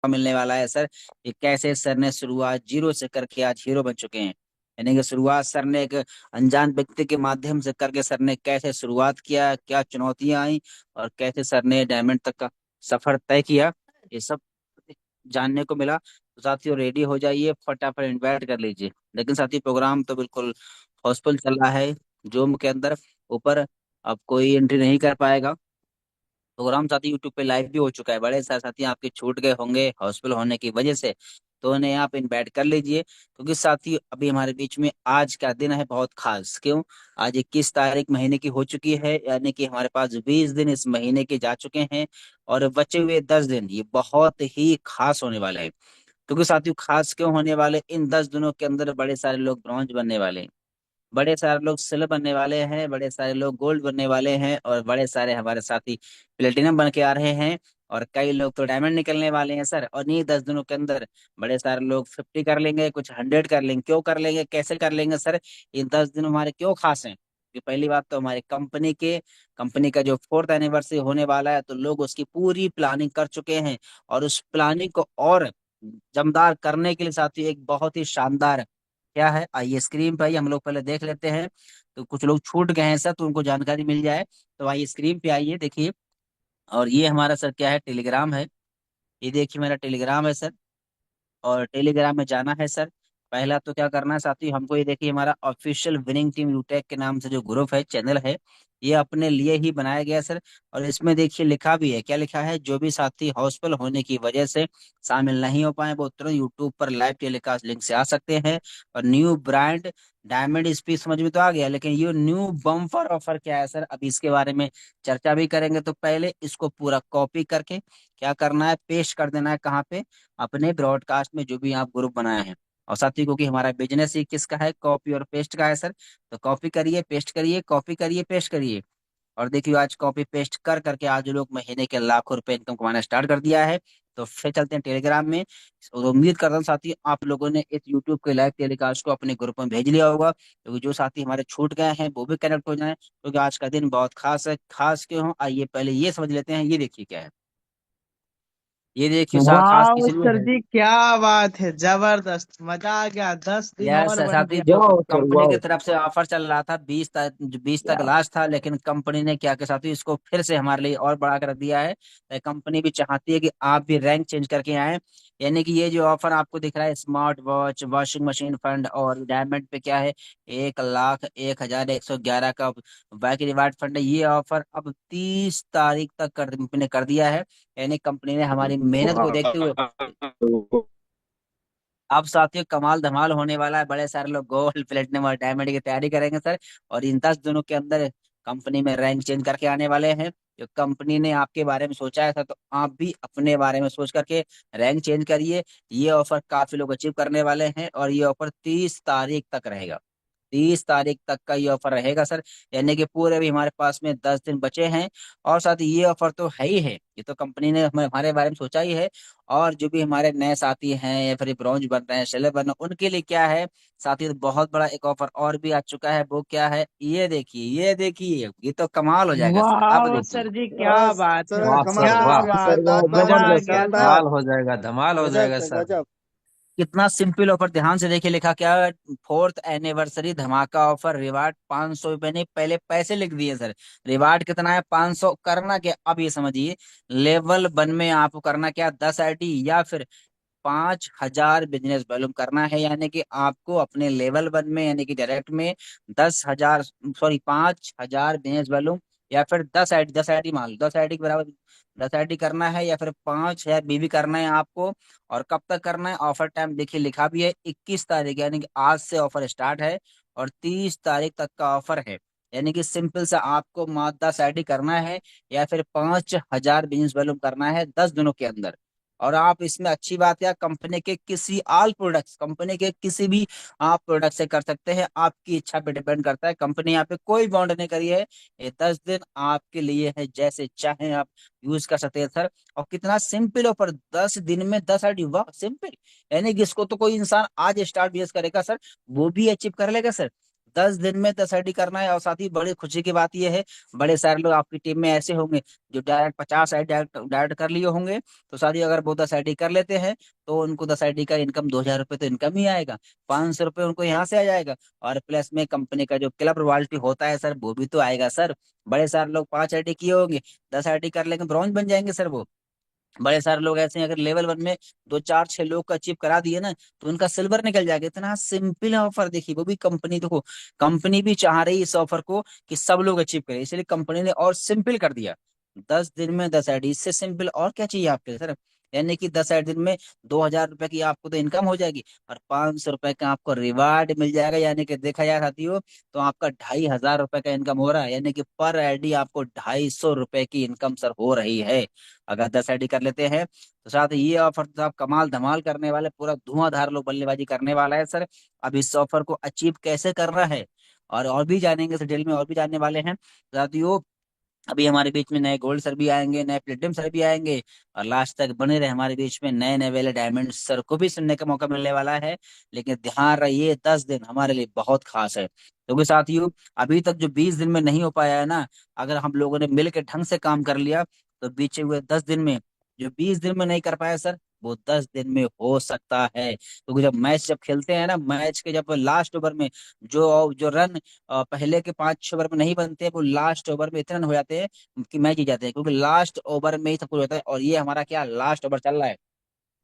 मिलने वाला है सर कि कैसे सर ने शुरुआत जीरो से करके आज हीरो बन चुके हैं। यानी कि शुरुआत सर ने एक अनजान व्यक्ति के माध्यम से करके सर ने कैसे शुरुआत किया, क्या चुनौतियां आई और कैसे सर ने डायमंड तक का सफर तय किया, ये सब जानने को मिला। तो साथियों रेडी हो जाइए, फटाफट इन्वाइट कर लीजिए। लेकिन साथियों प्रोग्राम तो बिल्कुल हाउसफुल चल रहा है जूम के अंदर। ऊपर अब कोई एंट्री नहीं कर पाएगा। प्रोग्राम साथी यूट्यूब पे लाइव भी हो चुका है, बड़े सारे साथी आपके छूट गए होंगे हाउसफुल होने की वजह से, तो उन्हें आप इनवाइट कर लीजिए। क्योंकि साथी अभी हमारे बीच में आज का दिन है बहुत खास। क्यों? आज 21 तारीख महीने की हो चुकी है, यानी कि हमारे पास 20 दिन इस महीने के जा चुके हैं और बचे हुए 10 दिन ये बहुत ही खास होने वाले हैं। क्योंकि साथियों खास क्यों होने वाले, इन 10 दिनों के अंदर बड़े सारे लोग ब्रॉन्ज बनने वाले हैं, बड़े सारे लोग सिल्वर बनने वाले हैं, बड़े सारे लोग गोल्ड बनने वाले हैं और बड़े सारे हमारे साथी प्लेटिनम बन के आ रहे हैं। और कई लोग तो डायमंड निकलने वाले हैं सर। और इन्हीं 10 दिनों के अंदर बड़े सारे लोग 50 कर लेंगे, कुछ 100 कर लेंगे। क्यों कर लेंगे, कैसे कर लेंगे सर? इन 10 दिन हमारे क्यों खास हैं? कि पहली बात तो हमारी कंपनी का जो 4th एनिवर्सरी होने वाला है, तो लोग उसकी पूरी प्लानिंग कर चुके हैं। और उस प्लानिंग को और जमदार करने के लिए साथियों एक बहुत ही शानदार क्या है, आइए स्क्रीन पर आइए, हम लोग पहले देख लेते हैं। तो कुछ लोग छूट गए हैं सर, तो उनको जानकारी मिल जाए। तो आइए स्क्रीन पे आइए, देखिए। और ये हमारा सर क्या है, टेलीग्राम है। ये देखिए मेरा टेलीग्राम है सर। और टेलीग्राम में जाना है सर। पहला तो क्या करना है साथी, हमको ये देखिए हमारा ऑफिशियल विनिंग टीम यूटेक के नाम से जो ग्रुप है, चैनल है, ये अपने लिए ही बनाया गया है सर। और इसमें देखिए लिखा भी है, क्या लिखा है, जो भी साथी हाउसफुल होने की वजह से शामिल नहीं हो पाए वो तुरंत यूट्यूब पर लाइव टेलीकास्ट लिंक से आ सकते हैं। और न्यू ब्रांड डायमंड स्पीड समझ में तो आ गया, लेकिन ये न्यू बम्पर ऑफर क्या है सर, अभी इसके बारे में चर्चा भी करेंगे। तो पहले इसको पूरा कॉपी करके क्या करना है, पेस्ट कर देना है कहाँ पे, अपने ब्रॉडकास्ट में जो भी आप ग्रुप बनाए हैं। और साथ ही क्योंकि हमारा बिजनेस ही किसका है, कॉपी और पेस्ट का है सर। तो कॉपी करिए, पेस्ट करिए, कॉपी करिए, पेस्ट करिए। और देखिए आज कॉपी पेस्ट कर करके आज लोग महीने के लाखों रुपए इनकम कमाना स्टार्ट कर दिया है। तो फिर चलते हैं टेलीग्राम में। और उम्मीद करता हूँ साथी आप लोगों ने इस यूट्यूब के लाइव टेलीकास्ट को अपने ग्रुप में भेज लिया होगा, क्योंकि जो साथी हमारे छूट गए हैं वो भी कनेक्ट हो जाएं, क्योंकि आज का दिन बहुत खास है। खास क्यों हो, आइए पहले ये समझ लेते हैं। ये देखिए क्या है, ये देखिए खास वाह इसलिए सर है। जी, क्या बात है, जबरदस्त, मजा आ गया, 10 दिन यस और बढ़ साथी, गया। जो वाह सर कंपनी की वाह। तरफ से ऑफर चल रहा था 20 तक क्या लास्ट था, लेकिन कंपनी ने क्या किया साथी, इसको फिर से हमारे लिए और बढ़ा कर दिया है। तो कंपनी भी चाहती है कि आप भी रैंक चेंज करके आए। यानी कि ये जो ऑफर आपको दिख रहा है, smart watch, washing machine fund और डायमंड पे क्या है, 1,01,111 का बैक रिवार्ड फंड है। ये ऑफर अब 30 तारीख तक कंपनी ने कर दिया है। यानी कंपनी ने हमारी मेहनत को देखते हुए अब साथियों कमाल धमाल होने वाला है। बड़े सारे लोग गोल्ड प्लेटिनम और डायमंड की तैयारी करेंगे सर। और इन 10 दिनों के अंदर कंपनी में रैंक चेंज करके आने वाले हैं। जो कंपनी ने आपके बारे में सोचा है था, तो आप भी अपने बारे में सोच करके रैंक चेंज करिए। ये ऑफर काफी लोग अचीव करने वाले हैं और ये ऑफर 30 तारीख तक रहेगा। 30 तारीख तक का ये ऑफर रहेगा सर। यानी कि पूरे भी हमारे पास में 10 दिन बचे हैं। और साथ ही ये ऑफर तो है ही है, ये तो कंपनी ने हमारे बारे में सोचा ही है। और जो भी हमारे नए साथी हैं या फिर ब्रॉन्ज बन रहे हैं, सिल्वर बन रहे हैं, उनके लिए क्या है साथी, तो बहुत बड़ा एक ऑफर और भी आ चुका है। वो क्या है, ये देखिए, ये देखिए, ये तो कमाल हो जाएगा सर, अब वाह देखिए। सर जी, क्या वाह बात है, सर, वाह कमाल सर क्या कमाल वाह। है सर, बात है, वाह मजा आ जबरदस्त गया शानदार। सर। धमाल हो जाएगा, धमाल हो गजब जाएगा सर सर। गजब। कितना सिंपल ऑफर, ध्यान से देखिए लिखा क्या है, 4th एनिवर्सरी धमाका ऑफर, रिवार्ड 500 रुपए नहीं, पहले पैसे लिख दिए सर। रिवार्ड कितना है, 500। करना क्या, अब ये समझिए, लेवल 1 में आपको करना क्या, 10 आईडी या फिर 5,000 बिजनेस वॉल्यूम करना है। यानी कि आपको अपने लेवल 1 में यानी कि डायरेक्ट में 10,000, सॉरी 5,000 बिजनेस वॉल्यूम या फिर 10 आईडी, 10 आईडी मान लो, 10 आईडी के बराबर 10 आईडी करना है या फिर 5,000 बीवी करना है आपको। और कब तक करना है, ऑफर टाइम देखिए लिखा भी है 21 तारीख, यानी कि आज से ऑफर स्टार्ट है और 30 तारीख तक का ऑफर है। यानी कि सिंपल सा आपको मात्र 10 आईडी करना है या फिर 5,000 बिजनेस वॉल्यूम करना है 10 दिनों के अंदर। और आप इसमें अच्छी बात है, कंपनी के किसी ऑल प्रोडक्ट्स, कंपनी के किसी भी आप प्रोडक्ट से कर सकते हैं, आपकी इच्छा पे डिपेंड करता है। कंपनी यहाँ पे कोई बॉन्ड नहीं करी है। ये 10 दिन आपके लिए है, जैसे चाहे आप यूज कर सकते हैं सर। और कितना सिंपल ऑफर, 10 दिन में 10 आईडी, वाह सिंपल। यानी कि इसको तो कोई इंसान आज स्टार्ट बिजनेस करेगा सर, वो भी अचीव कर लेगा सर। 10 दिन में 10 आईडी करना है। और साथ ही बड़ी खुशी की बात यह है, बड़े सारे लोग आपकी टीम में ऐसे होंगे जो डायरेक्ट 50 आईडी डायरेक्ट डायरेक्ट कर लिए होंगे। तो साथ ही अगर वो 10 आईडी कर लेते हैं तो उनको 10 आईडी का इनकम 2,000 रुपये तो इनकम ही आएगा। 500 रुपये उनको यहाँ से आ जाएगा। और प्लस में कंपनी का जो क्लब रॉयल्टी होता है सर, वो भी तो आएगा सर। बड़े सारे लोग 5 आईडी किए होंगे, 10 आईडी कर लेंगे, ब्रॉन्ज बन जाएंगे सर वो। बड़े सारे लोग ऐसे हैं, अगर लेवल 1 में दो चार छह लोग का अचीव करा दिए ना, तो उनका सिल्वर निकल जाएगा। इतना सिंपल ऑफर देखिए, वो भी कंपनी, देखो कंपनी भी चाह रही है इस ऑफर को कि सब लोग अचीव करें, इसलिए कंपनी ने और सिंपल कर दिया। 10 दिन में 10 आईडी, इससे सिंपल और क्या चाहिए आपके सर। यानी कि 10 दिन में 2,000 रुपए की आपको तो इनकम हो जाएगी, और 500 रुपए का आपको रिवार्ड मिल जाएगा। यानी कि देखा जाए साथियों, तो आपका 2,500 रुपए का इनकम हो रहा है। यानी कि पर आईडी आपको 250 रुपए की इनकम सर हो रही है, अगर 10 आईडी कर लेते हैं। तो साथ ही ये ऑफर तो आप कमाल धमाल करने वाले, पूरा धुआंधार लोग बल्लेबाजी करने वाला है सर। अब इस ऑफर को अचीव कैसे करना है, और भी जानेंगे डिटेल में, और भी जानने वाले हैं साथियों। अभी हमारे बीच में नए गोल्ड सर भी आएंगे, नए प्लेटिनम सर भी आएंगे, और लास्ट तक बने रहे हमारे बीच में नए नए वाले डायमंड सर को भी सुनने का मौका मिलने वाला है। लेकिन ध्यान रहिए, 10 दिन हमारे लिए बहुत खास है, क्योंकि साथियों अभी तक जो 20 दिन में नहीं हो पाया है ना, अगर हम लोगों ने मिल के ढंग से काम कर लिया, तो बीचे हुए 10 दिन में, जो 20 दिन में नहीं कर पाया सर, वो 10 दिन में हो सकता है। क्योंकि जब मैच जब खेलते हैं ना, मैच के जब लास्ट ओवर में जो जो रन पहले के 5-6 ओवर में नहीं बनते, वो लास्ट ओवर में इतने रन हो जाते हैं कि मैच जीत जाते हैं, क्योंकि लास्ट ओवर में ही सब कुछ होता है। और ये हमारा क्या लास्ट ओवर चल रहा है।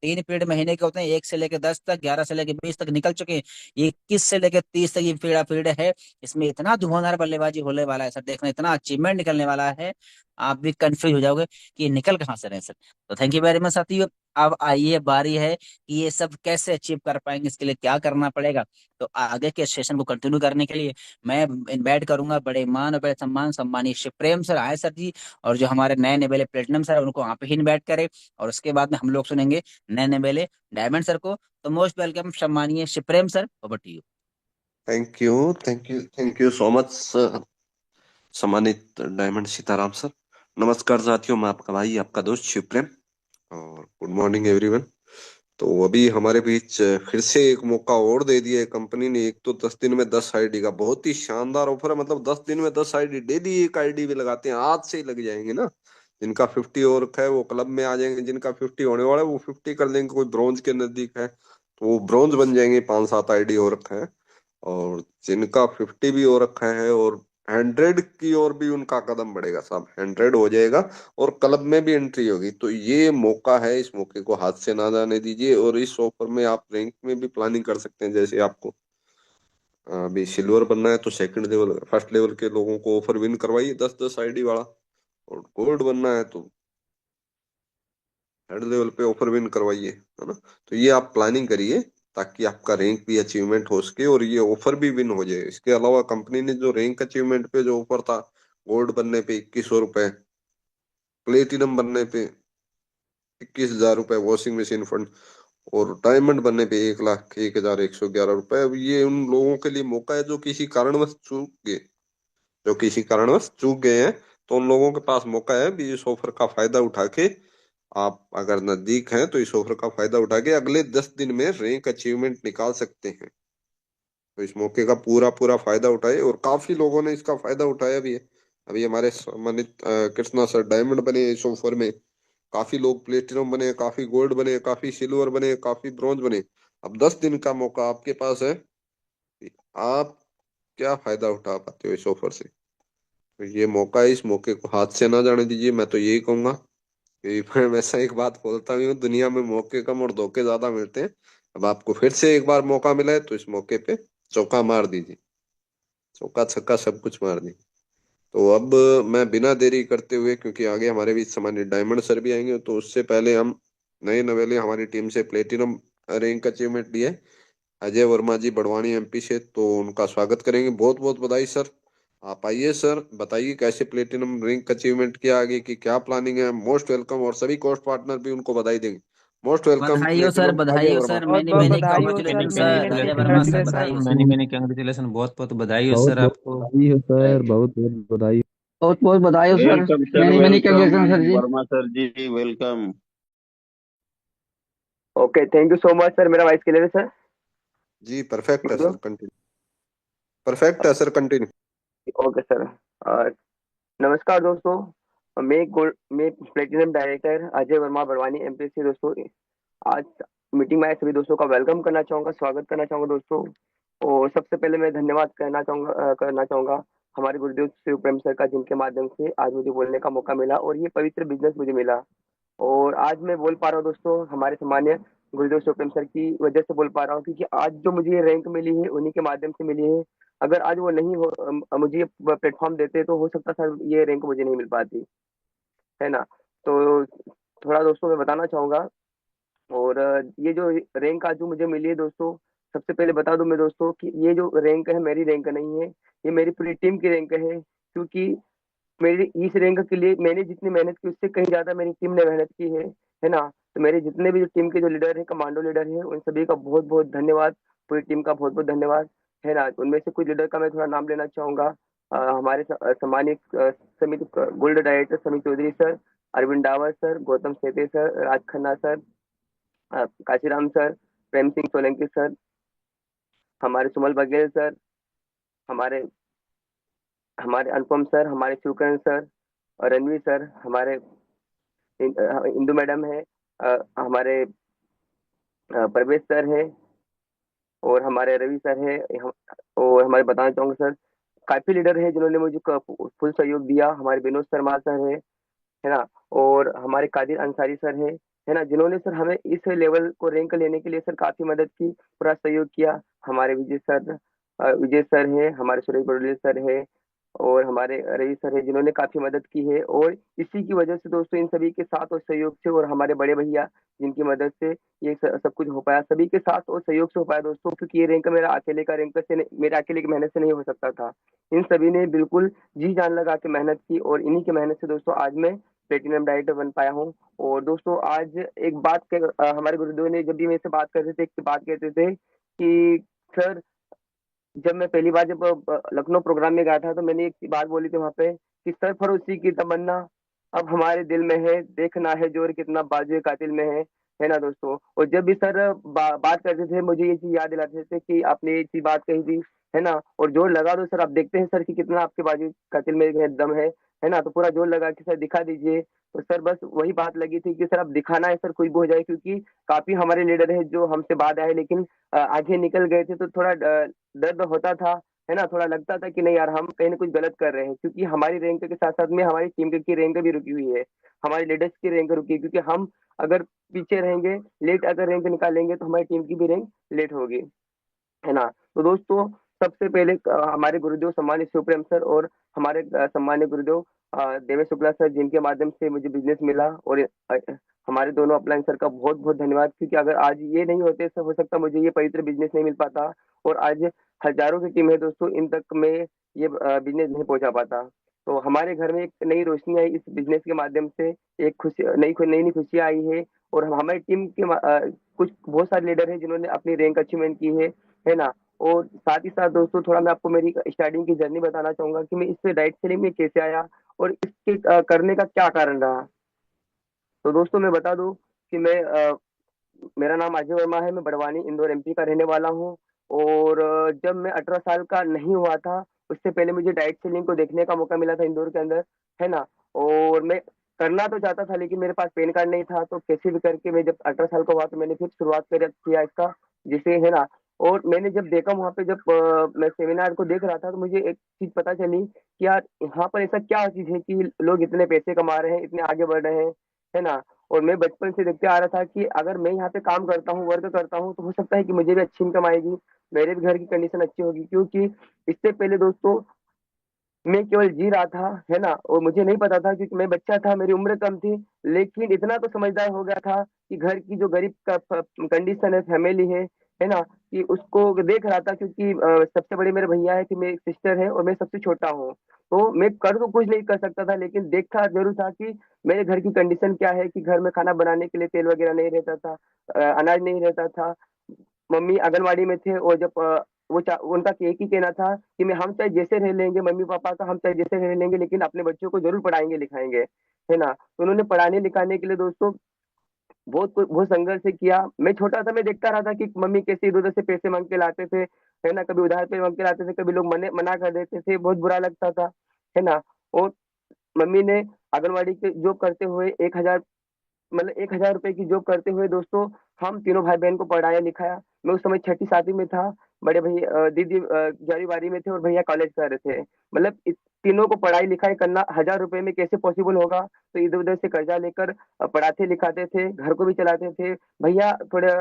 3 पीरियड महीने के होते हैं, 1 से लेकर 10 तक, 11 से लेकर 20 तक निकल चुके हैं, ये 21 से लेकर 30 तक ये पीरियड पीरियड है। इसमें इतना धुआंधार बल्लेबाजी होने वाला है सर, देखना इतना अचीवमेंट निकलने वाला है, आप भी कंफ्यूज हो जाओगे कि ये निकल कहाँ से रहे सर। तो थैंक यू वेरी मच साथियों। अब आइए बारी है कि ये सब कैसे अचीव कर पाएंगे, इसके लिए क्या करना पड़ेगा। तो आगे के सेशन को कंटिन्यू करने के लिए मैं इनवाइट करूंगा बड़े मान और बड़े सम्मान सम्मानीय शिवप्रेम सर आए सर जी, और जो हमारे नए नए प्लेटिनम सर है, उनको वहाँ पे ही इनवाइट करें। और उसके बाद में हम लोग सुनेंगे नए नए बेले डायमंड सर को। तो मोस्ट वेलकम सम्मानीय Shivprem sir, over to you. Thank you, thank you, thank you so much सम्मानित डायमंड सीताराम सर। नमस्कार साथियों, मैं आपका भाई, आपका दोस्त शिव प्रेम, और गुड मॉर्निंग एवरीवन। तो अभी हमारे बीच फिर से एक मौका और दे दिया है कंपनी ने। एक तो 10 दिन में 10 आईडी का बहुत ही शानदार ऑफर है। मतलब 10 दिन में 10 आईडी, डेली एक आईडी भी लगाते हैं, आज से ही लग जाएंगे ना। जिनका 50 और रखा है वो क्लब में आ जाएंगे, जिनका 50 होने वाला है वो 50 कर लेंगे, कोई ब्रॉन्ज के नजदीक है तो वो ब्रॉन्ज बन जाएंगे, 5-7 आईडी और रखा है। और जिनका 50 भी हो रखा है और 100 की ओर भी उनका कदम बढ़ेगा, साहब 100 हो जाएगा और क्लब में भी एंट्री होगी। तो ये मौका है, इस मौके को हाथ से ना जाने दीजिए। और इस ऑफर में आप रैंक में भी प्लानिंग कर सकते हैं। जैसे आपको अभी सिल्वर बनना है तो सेकंड लेवल, फर्स्ट लेवल के लोगों को ऑफर विन करवाइए 10-10 आईडी वाला। और गोल्ड बनना है तो थर्ड लेवल पे ऑफर विन करवाइए, है ना। तो ये आप प्लानिंग करिए ताकि आपका रैंक भी अचीवमेंट हो सके और ये ऑफर भी विन हो जाए। इसके अलावा कंपनी ने जो रैंक अचीवमेंट पे जो ऑफर था, गोल्ड बनने पे 2100 रुपए, प्लेटिनम बनने पे 21,000 रुपए वॉशिंग मशीन फंड, और डायमंड बनने पे 1,01,111 रुपए। अब ये उन लोगों के लिए मौका है जो किसी कारणवश चूक गए, जो किसी कारणवश चूक गए हैं। तो उन लोगों के पास मौका है भी इस ऑफर का फायदा उठा के, आप अगर नजदीक हैं तो इस ऑफर का फायदा उठा के अगले 10 दिन में रैंक अचीवमेंट निकाल सकते हैं। तो इस मौके का पूरा पूरा फायदा उठाए, और काफी लोगों ने इसका फायदा उठाया भी है। अभी हमारे सम्मानित कृष्णा सर डायमंड बने इस ऑफर में, काफी लोग प्लेटिनम बने, काफी गोल्ड बने, काफी सिल्वर बने, काफी ब्रॉन्ज बने। अब 10 दिन का मौका आपके पास है कि आप क्या फायदा उठा पाते हो इस ऑफर से। तो ये मौका है, इस मौके को हाथ से ना जाने दीजिए। मैं तो यही कहूंगा कि मैं वैसा एक बात बोलता भी हूँ, दुनिया में मौके कम और धोखे ज्यादा मिलते हैं। अब आपको फिर से एक बार मौका मिला है तो इस मौके पे चौका मार दीजिए, चौका छक्का सब कुछ मार दीजिए। तो अब मैं बिना देरी करते हुए, क्योंकि आगे हमारे बीच सामान्य डायमंड सर भी आएंगे, तो उससे पहले हम नए नवेले हमारी टीम से प्लेटिनम रैंक अचीवमेंट लिए अजय वर्मा जी बड़वानी एमपी से, तो उनका स्वागत करेंगे। बहुत बहुत बधाई सर। आप आइए सर, बताइए कैसे प्लेटिनम रैंक अचीवमेंट किया, आगे की क्या प्लानिंग है। मोस्ट वेलकम, और सभी कोस्ट पार्टनर भी उनको बधाई देंगे। मोस्ट वेलकम प्लेटिनम अजय बधाई हो वर्मा सर, सर। बहुत मैनी बहुत मैनी बधाई हो sir, congratulation many sir, many Ajay congratulation Verma sir congratulation. बधाई हो मैनी सर। मैनी कंग्रेचुलेशन, बहुत बहुत बधाई हो बहुत सर बहुत आपको। बधाई हो सर, बहुत बहुत बधाई। बहुत बहुत बधाई हो sir. Welcome sir, many many welcome congratulation sir ji. Verma sir ji, welcome. Okay, thank you so much sir. मेरा वाइस क्लियर है सर? जी परफेक्ट है सर, कंटिन्यू। परफेक्ट है सर, कंटिन्यू। Okay sir. नमस्कार दोस्तों, मैं platinum director Ajay Verma Barwani MPSC दोस्तों। आज मीटिंग में आए सभी दोस्तों का वेलकम करना चाहूंगा, स्वागत करना चाहूंगा दोस्तों। और सबसे पहले मैं धन्यवाद करना चाहूंगा हमारे गुरुदेव श्री प्रेम सर का, जिनके माध्यम से आज मुझे बोलने का मौका मिला और ये पवित्र बिजनेस मुझे मिला। और आज मैं बोल पा रहा हूँ दोस्तों, हमारे सम्मान्य गुरुदेव शिवप्रेम सर की वजह से बोल पा रहा हूँ, क्योंकि आज जो मुझे ये रैंक मिली है उन्हीं के माध्यम से मिली है। अगर आज वो नहीं हो मुझे प्लेटफॉर्म देते तो हो सकता सर ये रैंक मुझे नहीं मिल पाती, है ना। तो थोड़ा दोस्तों मैं बताना चाहूंगा। और ये जो रैंक आज जो मुझे मिली है दोस्तों, सबसे पहले बता दूं मैं दोस्तों कि ये जो रैंक है मेरी रैंक नहीं है, ये मेरी पूरी टीम की रैंक है। क्योंकि मेरी इस रैंक के लिए मैंने जितनी मेहनत की उससे कहीं ज्यादा मेरी टीम ने मेहनत की है ना। तो मेरे जितने भी जो टीम के जो लीडर है, कमांडो लीडर है, उन सभी का बहुत बहुत धन्यवाद। पूरी टीम का बहुत बहुत धन्यवाद, है ना। उनमें से कुछ लीडर का मैं थोड़ा नाम लेना चाहूंगा। हमारे सम्मानित समिति gold director Sameer Chaudhary sir, Arvind Dawar sir, Gautam Sete sir, Raj Khanna sir, Kashiram sir, Prem Singh Solanki sir, हमारे सुमल बघेल सर, हमारे हमारे अनुपम सर, हमारे शिवकरण सर और रणवीर सर, हमारे इंदू मैडम है, हमारे परवेश सर है, और हमारे रवि सर है, और हमारे बताना चाहूंगा सर काफी लीडर है जिन्होंने मुझे फुल सहयोग दिया। हमारे विनोद शर्मा सर है ना। और हमारे कादिर अंसारी सर है ना, जिन्होंने सर हमें इस लेवल को रैंक लेने के लिए सर काफी मदद की, पूरा सहयोग किया। हमारे विजय सर है, हमारे सुरेश बड़ोले सर है, और हमारे रवि सर है, जिन्होंने काफी मदद की है। और इसी की वजह से दोस्तों, इन सभी के साथ और सहयोग से, और हमारे बड़े भैया जिनकी मदद से ये सब कुछ हो पाया, सभी के साथ और सहयोग से हो पाया दोस्तों। क्योंकि ये रैंक मेरा अकेले का रैंक से मेरे अकेले की मेहनत से नहीं हो सकता था। इन सभी ने बिल्कुल जी जान लगा के मेहनत की, और इन्हीं की मेहनत से दोस्तों आज मैं प्लेटिनम डायरेक्टर बन पाया हूँ। और दोस्तों आज एक बात हमारे गुरुदेव ने जब भी मेरे से बात करते थे, एक बात कहते थे कि सर, जब मैं पहली बार जब लखनऊ प्रोग्राम में गया था तो मैंने एक बात बोली थी वहां पे कि सर फरोसी की तमन्ना अब हमारे दिल में है, देखना है जोर कितना बाजू कातिल में है ना दोस्तों। और जब भी सर बात करते थे मुझे ये चीज याद दिलाते थे कि आपने ये चीज बात कही थी, है ना। और जोर लगा दो सर, आप देखते हैं सर कि कितना आपके बाजू कातिल में दम है ना। तो पूरा जोर लगा के सर दिखा दीजिए। तो सर बस वही बात लगी थी कि सर अब दिखाना है सर, कुछ भी हो जाए, क्योंकि काफी हमारे लीडर है जो हमसे बाद आए लेकिन आगे निकल गए थे। तो थोड़ा दर्द होता था, है ना। थोड़ा लगता था कि नहीं यार, हम कहीं ना कुछ गलत कर रहे हैं, क्योंकि हमारी रैंक के साथ साथ में हमारी टीम की रैंक भी रुकी हुई है, हमारे लीडर्स की रैंक रुकी है। क्योंकि हम अगर पीछे रहेंगे, लेट अगर रैंक निकालेंगे तो हमारी टीम की भी रैंक लेट होगी, है ना। तो दोस्तों सबसे पहले हमारे गुरुदेव सम्मानित शिवप्रेम सर और हमारे सम्मानित गुरुदेव देवेश शुक्ला सर, जिनके माध्यम से मुझे बिजनेस मिला, और हमारे दोनों अपलाइन सर का बहुत बहुत धन्यवाद। क्योंकि अगर आज ये नहीं होते सर, हो सकता मुझे ये पवित्र बिजनेस नहीं मिल पाता, और आज हजारों की टीम है दोस्तों, इन तक मैं ये बिजनेस नहीं पहुंचा पाता। तो हमारे घर में एक नई रोशनी आई इस बिजनेस के माध्यम से, एक खुशी नई नई नई खुशियां आई है। और हमारी टीम के कुछ बहुत सारे लीडर हैं जिन्होंने अपनी रैंक अचीवमेंट की है ना। और साथ ही साथ दोस्तों थोड़ा मैं आपको मेरी स्टार्टिंग की जर्नी बताना चाहूंगा कि मैं इससे डाइट सेलिंग में कैसे आया और इसके करने का क्या कारण रहा। तो दोस्तों मैं बता दूं कि मेरा नाम अजय वर्मा है, मैं बड़वानी इंदौर एमपी का रहने वाला हूँ। और जब मैं 18 साल का नहीं हुआ था, उससे पहले मुझे डाइट सेलिंग को देखने का मौका मिला था इंदौर के अंदर, है ना। और मैं करना तो चाहता था लेकिन मेरे पास पैन कार्ड नहीं था। तो कैसे भी करके मैं जब 18 साल का हुआ तो मैंने फिर शुरुआत किया इसका, जिसे, है ना। और मैंने जब देखा वहां पे, जब मैं सेमिनार को देख रहा था, तो मुझे एक चीज पता चली कि यार यहाँ पर ऐसा क्या चीज है कि लोग इतने पैसे कमा रहे हैं, इतने आगे बढ़ रहे हैं, है ना। और मैं बचपन से देखते आ रहा था कि अगर मैं यहाँ पे काम करता हूँ, वर्क करता हूँ, तो हो सकता है कि मुझे भी अच्छी इनकम आएगी, मेरे भी घर की कंडीशन अच्छी होगी। क्योंकि इससे पहले दोस्तों मैं केवल जी रहा था, है ना। और मुझे नहीं पता था, क्योंकि मैं बच्चा था, मेरी उम्र कम थी, लेकिन इतना तो समझदार हो गया था कि घर की जो गरीब का कंडीशन है, फैमिली है ना, कि उसको देख रहा था। क्योंकि सबसे बड़े मेरे भैया है, कि मैं एक सिस्टर है और मैं सबसे छोटा हूँ। तो मैं कर तो कुछ नहीं कर सकता था, लेकिन देखा जरूर था कि मेरे घर की कंडीशन क्या है, कि घर में खाना बनाने के लिए तेल वगैरह नहीं रहता था, अनाज नहीं रहता था। मम्मी आंगनवाड़ी में थे, और जब उनका एक ही कहना था कि मैं हम चाहे जैसे रह लेंगे, मम्मी पापा का हम चाहे जैसे रह लेंगे, लेकिन अपने बच्चों को जरूर पढ़ाएंगे लिखाएंगे, है ना। तो उन्होंने पढ़ाने लिखाने के लिए दोस्तों बहुत संघर्ष किया। मैं छोटा था, मैं देखता रहा था कि मम्मी कैसे इधर उधर से पैसे मांग के लाते थे, है ना, कभी उधार पे मांग के लाते थे, कभी लोग मना कर देते थे, बहुत बुरा लगता था, है ना। और मम्मी ने आंगनवाड़ी के जॉब करते हुए 1,000, मतलब 1,000 रुपए की जॉब करते हुए दोस्तों हम तीनों भाई बहन को पढ़ाया लिखाया। मैं उस समय छठी सातवीं में था, बड़े भैया दीदी 11वीं 12वीं में थे और भैया कॉलेज कर रहे थे। मतलब इस तीनों को पढ़ाई लिखाई करना 1,000 रुपए में कैसे पॉसिबल होगा। तो इधर उधर से कर्जा लेकर पढ़ाते लिखाते थे, घर को भी चलाते थे। भैया थोड़े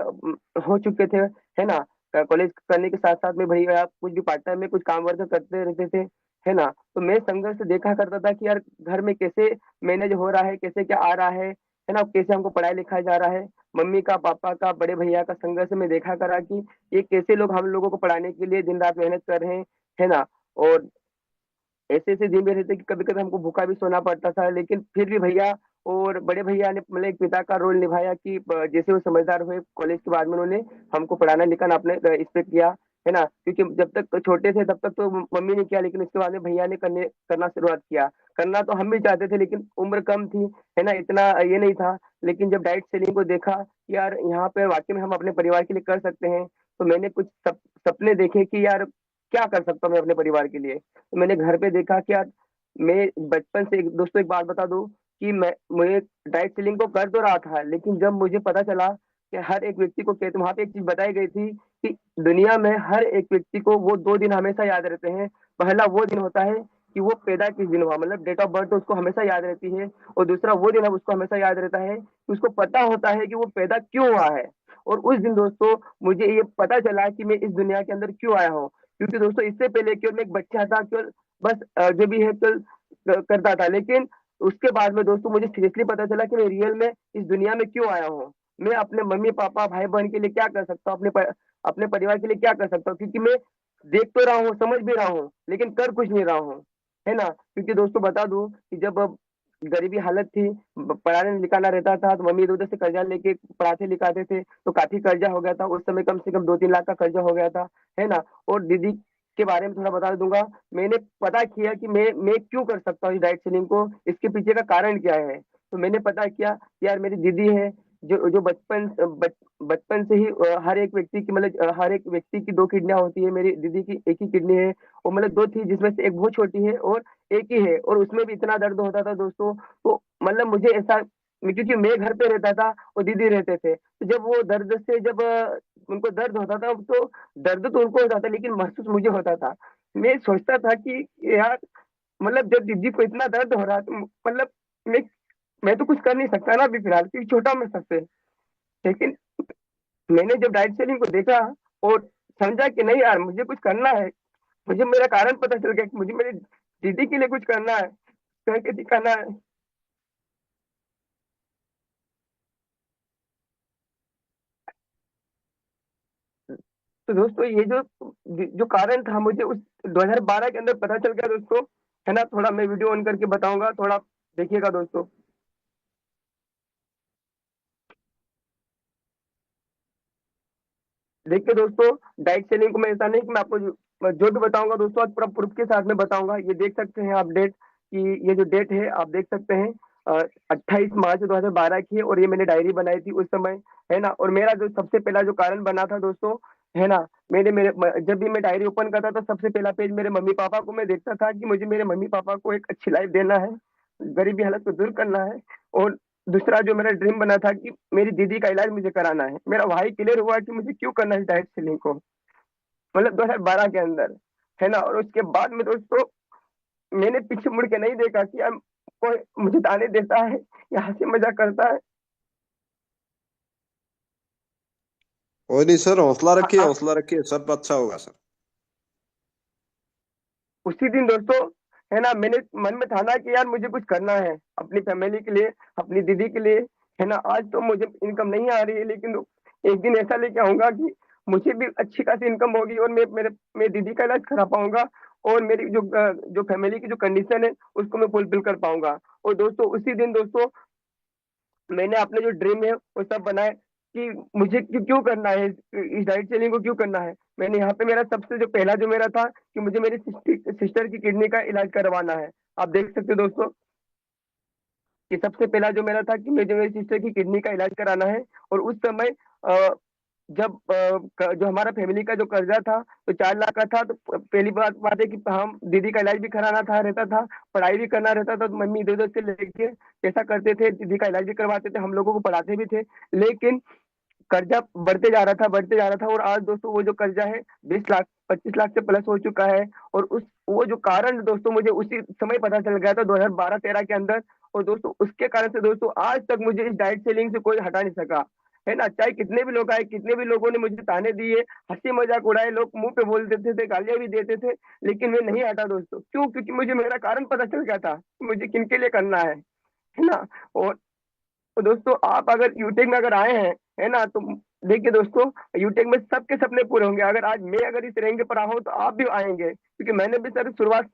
हो चुके थे, है ना। कॉलेज करने के साथ साथ में भैया कुछ भी पार्ट टाइम में कुछ काम वर्क करते रहते थे, है ना। तो मैं संघर्ष देखा करता था कि यार घर में कैसे मैनेज हो रहा है, कैसे क्या आ रहा है ना, कैसे हमको पढ़ाया लिखाया जा रहा है। मम्मी का, पापा का, बड़े भैया का संघर्ष में देखा करा कि ये कैसे लोग हम लोगों को पढ़ाने के लिए दिन रात मेहनत कर रहे हैं, है ना। और ऐसे ऐसे दिन भी रहते कि कभी कभी हमको भूखा भी सोना पड़ता था, लेकिन फिर भी भैया और बड़े भैया ने मतलब एक पिता का रोल निभाया कि जैसे वो समझदार हुए कॉलेज के बाद में उन्होंने हमको पढ़ाना लिखाना अपने इस पे किया, है ना। क्योंकि जब तक छोटे थे तब तक तो मम्मी ने किया, लेकिन उसके बाद में भैया ने करना शुरुआत किया। करना तो हम भी चाहते थे, लेकिन उम्र कम थी, है ना, इतना ये नहीं था। लेकिन जब डाइट सेलिंग को देखा कि यार यहाँ पे वाकई में हम अपने परिवार के लिए कर सकते हैं, तो मैंने कुछ सपने देखे कि यार क्या कर सकता हूँ मैं अपने परिवार के लिए। तो मैंने घर पे देखा कि यार मैं बचपन से दोस्तों एक बात बता दूं कि मैं डाइट सेलिंग को कर तो रहा था, लेकिन जब मुझे पता चला कि हर एक व्यक्ति को कहते वहां पे एक चीज बताई गई थी कि दुनिया में हर एक व्यक्ति को वो 2 दिन हमेशा याद रहते हैं। पहला वो दिन होता है कि वो पैदा किस दिन हुआ, मतलब डेट ऑफ बर्थ उसको हमेशा याद रहती है। और दूसरा वो दिन अब उसको हमेशा याद रहता है कि उसको पता होता है कि वो पैदा क्यों हुआ है। और उस दिन दोस्तों मुझे ये पता चला कि मैं इस दुनिया के अंदर क्यों आया हूँ। क्योंकि दोस्तों इससे पहले केवल मैं एक बच्चा था, केवल बस जो भी है केवल करता था। लेकिन उसके बाद में दोस्तों मुझे सीरियसली पता चला कि मैं रियल में इस दुनिया में क्यों आया हूँ। मैं अपने मम्मी पापा भाई बहन के लिए क्या कर सकता हूँ, अपने परिवार के लिए क्या कर सकता हूँ। क्योंकि मैं देख तो रहा हूँ, समझ भी रहा हूँ, लेकिन कर कुछ नहीं रहा हूँ, है ना। क्योंकि दोस्तों बता दूं कि जब गरीबी हालत थी, पढ़ाने लिखाना रहता था, तो मम्मी इधर उधर से कर्जा लेके पढ़ाते लिखाते थे, तो काफी कर्जा हो गया था उस समय, कम से कम 2-3 लाख का कर्जा हो गया था, है ना। और दीदी के बारे में थोड़ा बता दूंगा। मैंने पता किया कि मैं क्यों कर सकता हूँ इस डाइट सेलिंग को, इसके पीछे का कारण क्या है। तो मैंने पता किया कि यार मेरी दीदी है जो जो बचपन से ही हर एक व्यक्ति की, मतलब हर एक व्यक्ति की 2 किडनियां होती है, मेरी दीदी की एक ही किडनी है। और मतलब 2 थी जिसमें से एक बहुत छोटी है और एक ही है, और उसमें भी इतना दर्द होता था दोस्तों। तो मतलब मुझे ऐसा, क्योंकि मैं घर पे रहता था और दीदी रहते थे, तो जब वो दर्द से जब उनको दर्द होता था, तो दर्द तो उनको होता था लेकिन महसूस मुझे होता था। मैं सोचता था कि यार मतलब जब दीदी को इतना दर्द हो रहा, तो मतलब मैं मैं तो कुछ कर नहीं सकता ना अभी फिलहाल, क्योंकि छोटा मैं सबसे। लेकिन मैंने जब डाइट सेलिंग को देखा और समझा कि नहीं यार मुझे कुछ करना है, मुझे मेरा कारण पता चल गया कि मुझे मेरी दीदी के लिए कुछ करना है, करके दिखाना है। तो दोस्तों ये जो जो कारण था मुझे उस 2012 के अंदर पता चल गया दोस्तों, है ना। थोड़ा मैं वीडियो ऑन करके बताऊंगा, थोड़ा देखिएगा दोस्तों। देखिए दोस्तों, डाइट सेलिंग को मैं ऐसा नहीं कि मैं आपको जो भी बताऊंगा दोस्तों आज पूरा प्रूफ के साथ में बताऊंगा। ये देख सकते हैं आप डेट, कि ये जो डेट है आप देख सकते हैं 28 मार्च 2012 की है, और ये मैंने डायरी बनाई थी उस समय, है ना। और मेरा जो सबसे पहला जो कारण बना था दोस्तों, है ना, मैंने मेरे जब भी मैं डायरी ओपन करता था सबसे पहला पेज मेरे मम्मी पापा को मैं देखता था कि मुझे मेरे मम्मी पापा को एक अच्छी लाइफ देना है, गरीबी हालत को दूर करना है। और दूसरा जो मेरा ड्रीम बना था कि मेरी दीदी का इलाज मुझे कराना है। मेरा भाई क्लियर हुआ कि मुझे क्यों करना है डाइट सेलिंग को, मतलब 2012 के अंदर, है ना। और उसके बाद में दोस्तों मैंने पीछे मुड़ के नहीं देखा कि यार कोई मुझे ताने देता है या हंसी मजाक करता है। कोई नहीं सर, हौसला हाँ, रखिए, हौसला रखिए, सब अच्छा होगा सर। उसी दिन दोस्तों, है ना, मैंने मन में ठाना कि यार मुझे कुछ करना है अपनी फैमिली के लिए, अपनी दीदी के लिए, है ना। आज तो मुझे इनकम नहीं आ रही है, लेकिन एक दिन ऐसा लेके आऊंगा कि मुझे भी अच्छी खासी इनकम होगी और मैं दीदी का इलाज करा पाऊंगा, और मेरी जो फैमिली की जो कंडीशन है उसको मैं फुलफिल कर पाऊंगा। और दोस्तों उसी दिन दोस्तों मैंने अपने जो ड्रीम है वो सब बनाए कि मुझे क्यों करना है, इस डाइट सेलिंग को क्यों करना है। मैंने यहाँ पे मेरा सबसे जो पहला जो मेरा था कि मुझे मेरी सिस्टर की किडनी का इलाज करवाना है। आप देख सकते हो दोस्तों, कि सबसे पहला जो मेरा था कि मुझे मेरी सिस्टर की किडनी का इलाज कराना है। और उस समय जब जो हमारा फैमिली का जो कर्जा था तो 4 लाख का था, तो पहली बात है कि हम दीदी का इलाज भी कराना था रहता था, पढ़ाई भी करना रहता था, तो मम्मी इधर उधर से लेके पैसा करते थे, दीदी का इलाज भी करवाते थे, हम लोगों को पढ़ाते भी थे। लेकिन कर्जा बढ़ते जा रहा था, बढ़ते जा रहा था, और आज दोस्तों वो जो कर्जा है 20 लाख 25 लाख से प्लस हो चुका है। और उस वो जो कारण दोस्तों मुझे उसी समय पता चल गया था 2012-13 के अंदर। और दोस्तों उसके कारण से दोस्तों आज तक मुझे इस डाइट सेलिंग से कोई हटा नहीं सका, है ना। चाहे कितने भी लोग आए, कितने भी लोगों ने मुझे ताने दिए, हंसी मजाक उड़ाए, लोग मुंह पे बोल देते थे, गालियां भी देते थे, लेकिन मैं नहीं हटा दोस्तों। क्यों? क्योंकि मुझे मेरा कारण पता चल गया था कि मुझे किनके लिए करना है ना। और तो दोस्तों आप अगर यूटेक में अगर आए हैं, है ना, तो देखिए दोस्तों, यूटेक में सबके सपने पूरे होंगे। अगर आज मैं अगर इस रैंक पर आऊँ तो आप भी आएंगे, क्योंकि मैंने भी सर शुरुआत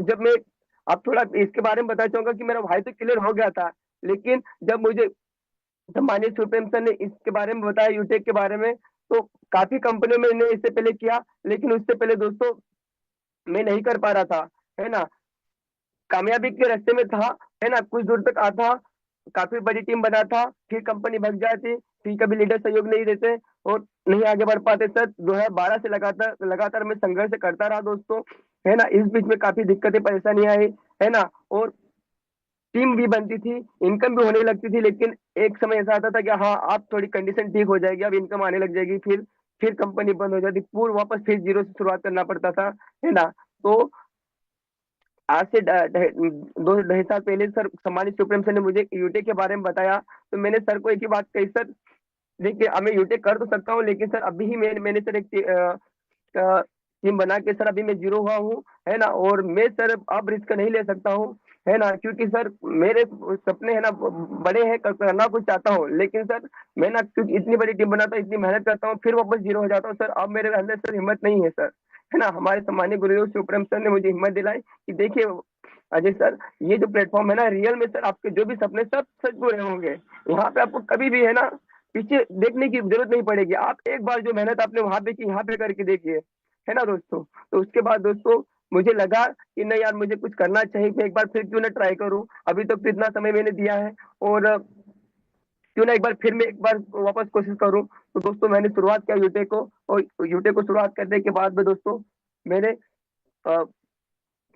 जब मैं आप थोड़ा इसके बारे में बताना चाहूंगा कि मेरा भाई तो क्लियर हो गया था, लेकिन जब मुझे जब माननीय सुप्रीम सर ने इसके बारे में बताया यूटेक के बारे में, तो काफी कंपनियों में ने इससे पहले किया, लेकिन उससे पहले दोस्तों मैं नहीं कर पा रहा था, है ना। कामयाबी के रास्ते में था, है ना, कुछ दूर तक आता, काफी बड़ी टीम बना था, फिर कंपनी भग जाती, फिर कभी लीडर सहयोग नहीं देते और नहीं आगे बढ़ पाते। सर 2012 से लगातार लगातार मैं संघर्ष करता रहा दोस्तों, है ना। इस बीच में काफी दिक्कतें परेशानी आई, है ना। और टीम भी बनती थी, इनकम भी होने लगती थी, लेकिन एक समय ऐसा आता था कि हाँ आप थोड़ी कंडीशन ठीक हो जाएगी, अब इनकम आने लग जाएगी, फिर कंपनी बंद हो जाती, पूर्ण वापस फिर जीरो से शुरुआत करना पड़ता था, है ना। तो आज से 2 ढाई साल पहले सर सम्मानित सुप्रीम सर ने मुझे यूटेक के बारे में बताया, तो मैंने सर को एक ही बात कही, सर देखिए अब मैं यूटेक कर तो सकता हूँ, लेकिन सर अभी ही मैंने सर एक टीम बना के सर अभी मैं जीरो हुआ हूँ, है ना। और मैं सर अब रिस्क नहीं ले सकता हूँ, है ना, क्योंकि सर मेरे सपने है ना बड़े हैं, करना कुछ चाहता हूँ, लेकिन सर मैं ना क्योंकि इतनी बड़ी टीम बनाता हूँ, इतनी मेहनत करता हूँ, फिर वापस जीरो हो जाता हूँ सर। अब मेरे अंदर सर हिम्मत नहीं है सर, है ना। हमारे सम्मानित गुरुदेव सुप्रीम सर ने मुझे हिम्मत दिलाई कि देखिए अजय सर, ये जो प्लेटफॉर्म है ना, रियल में सर आपके जो भी सपने सब सच पूरे होंगे। यहाँ पे आपको कभी भी है ना पीछे देखने की जरूरत नहीं पड़ेगी। आप एक बार जो मेहनत आपने वहां पे की, यहाँ पे करके देखिए, है ना दोस्तों। तो उसके बाद दोस्तों मुझे लगा कि नहीं यार मुझे कुछ करना चाहिए, मैं एक बार फिर क्यों ना ट्राई करूं, अभी तक तो इतना समय मैंने दिया है, और क्यों ना एक बार फिर मैं एक बार वापस कोशिश करूं। तो दोस्तों मैंने शुरुआत किया यूटेक को, और यूटेक को शुरुआत करने के बाद में दोस्तों मैंने अ,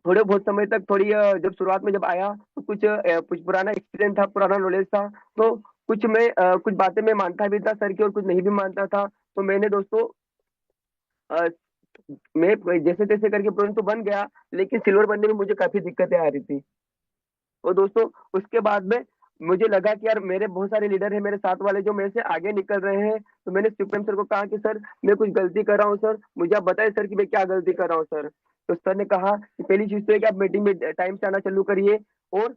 थोड़े बहुत समय तक थोड़ी जब शुरुआत में जब आया तो कुछ पुराना एक्सपीरियंस था, पुराना नॉलेज था, तो कुछ बातें मैं मानता भी था सर की और कुछ नहीं भी मानता था। तो मैंने दोस्तों अ, मैं जैसे तैसे करके प्रोजेक्ट तो बन गया, लेकिन सिल्वर बनने में मुझे काफी दिक्कतें आ रही थी। और दोस्तों उसके बाद में मुझे लगा कि यार मेरे बहुत सारे लीडर हैं मेरे साथ वाले जो मेरे से आगे निकल रहे हैं, तो मैंने सुप्रीम सर को कहा कि सर मैं कुछ गलती कर रहा हूँ सर, मुझे आप बताएं सर कि मैं क्या गलती कर रहा हूँ सर। तो सर ने कहा कि पहली चीज तो है कि आप मीटिंग में टाइम से आना चालू करिए, और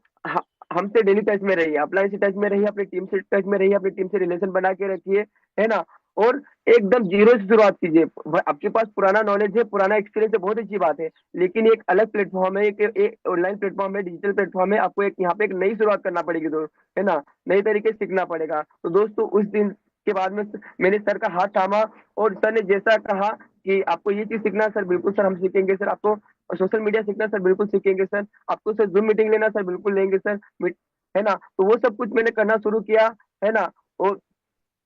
हमसे डेली टच में रहिए, अपलाइन से टच में रहिए, अपनी टीम से टच में रहिए, अपनी टीम से रिलेशन बना के रखिए, है ना। और एकदम जीरो से शुरुआत कीजिए। आपके पास पुराना नॉलेज है, पुराना एक्सपीरियंस है, बहुत अच्छी बात है, लेकिन एक अलग प्लेटफॉर्म है, एक ऑनलाइन प्लेटफॉर्म है, डिजिटल प्लेटफॉर्म है, आपको एक यहाँ पे एक नई शुरुआत करना पड़ेगी दोस्त, है ना, नई तरीके से सीखना पड़ेगा। तो दोस्तों उस दिन के बाद में मैंने सर का हाथ थामा, और सर ने जैसा कहा कि आपको ये चीज सीखना सर, बिल्कुल सर हम सीखेंगे सर, आपको सोशल मीडिया सीखना सर, बिल्कुल सीखेंगे सर, आपको सर जूम मीटिंग लेना सर, बिल्कुल लेंगे सर, है ना। तो वो सब कुछ मैंने करना शुरू किया, है ना। और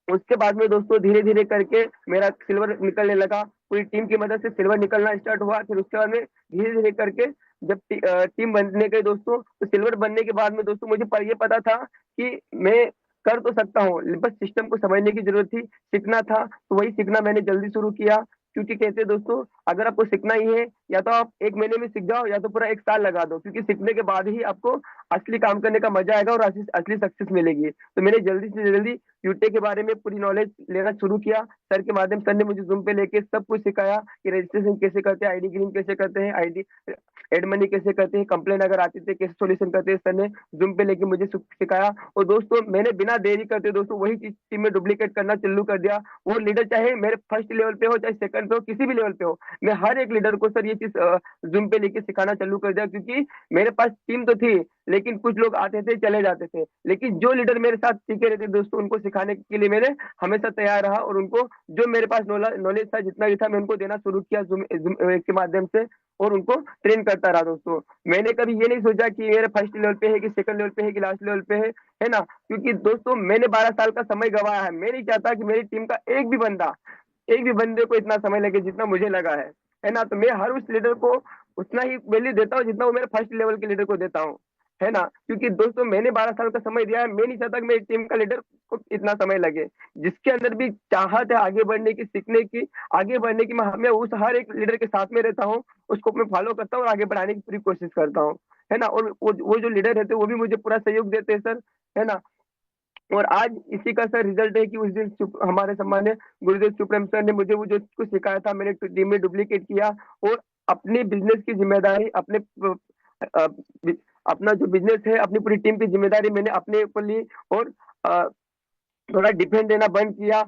उसके बाद में दोस्तों धीरे धीरे करके मेरा सिल्वर निकलने लगा, पूरी टीम की मदद से सिल्वर निकलना स्टार्ट हुआ। फिर उसके बाद में धीरे धीरे करके जब टीम बनने गई दोस्तों, तो सिल्वर बनने के बाद में दोस्तों मुझे पर ये पता था कि मैं कर तो सकता हूँ, बस सिस्टम को समझने की जरूरत थी, सीखना था, तो वही सीखना मैंने जल्दी शुरू किया। क्योंकि कहते हैं दोस्तों अगर आपको सीखना ही है, या तो आप 1 महीने में सीख जाओ, या तो पूरा 1 साल लगा दो, क्योंकि सीखने के बाद ही आपको असली काम करने का मजा आएगा और असली सक्सेस मिलेगी। तो मैंने जल्दी से जल्दी यूटे के बारे में पूरी नॉलेज लेना शुरू किया। सर के माध्यम सर ने मुझे जूम पे लेके सब कुछ सिखाया कि रजिस्ट्रेशन कैसे करते हैं, आईडी ग्रीन कैसे करते हैं, आईडी एड मनी कैसे करते हैं, कंप्लेन अगर आती थी कैसे सोल्यूशन करते हैं, सर ने जूम पे लेके मुझे सिखाया। और दोस्तों मैंने बिना देरी करते दोस्तों वही चीज टीम में डुप्लीकेट करना चालू कर दिया। वो लीडर चाहे मेरे फर्स्ट लेवल पे हो, चाहे सेकंड पे हो, किसी भी लेवल पे हो, मैं हर एक लीडर को सर ये चीज जूम पे लेके सिखाना चालू कर दिया। क्योंकि मेरे पास टीम तो थी, लेकिन कुछ लोग आते थे चले जाते थे, लेकिन जो लीडर मेरे साथ टिके रहते दोस्तों उनको सिखाने के लिए मैंने हमेशा तैयार रहा, और उनको जो मेरे पास नॉलेज था जितना भी था मैं उनको देना शुरू किया जूम के माध्यम से। और उनको ट्रेन करता रहा दोस्तों। मैंने कभी ये नहीं सोचा कि मेरे फर्स्ट लेवल पे है कि सेकंड लेवल पे है कि लास्ट लेवल पे है ना, क्योंकि दोस्तों मैंने 12 साल का समय गंवाया है। मैं नहीं चाहता कि मेरी टीम का एक भी बंदे को इतना समय लगे जितना मुझे लगा है ना। तो मैं हर उस लीडर को उतना ही वैल्यू देता हूँ जितना वो मेरे फर्स्ट लेवल के लीडर को देता हूँ, है ना। क्योंकि दोस्तों मैंने 12 साल का समय दिया है, मैं नहीं चाहता कि मेरी टीम का लीडर को इतना समय लगे। जिसके अंदर भी चाहत है आगे बढ़ने की, सीखने की, आगे बढ़ने की, मैं उस हर एक लीडर के साथ में रहता हूँ, उसको मैं फॉलो करता हूँ और आगे बढ़ाने की पूरी कोशिश करता हूँ, है ना। और वो जो लीडर रहते हैं वो भी मुझे पूरा सहयोग देते हैं सर, है ना। और आज इसी का सर रिजल्ट है कि उस दिन हमारे सम्मान्य गुरुदेव सुप्रीम सर ने मुझे वो जो कुछ सिखाया था मैंने टीम में डुप्लीकेट किया, और अपनी बिजनेस की जिम्मेदारी अ, अपना जो बिजनेस है अपनी पूरी टीम की जिम्मेदारी मैंने अपने ऊपर ली, और अ, थोड़ा डिफेंस देना बंद किया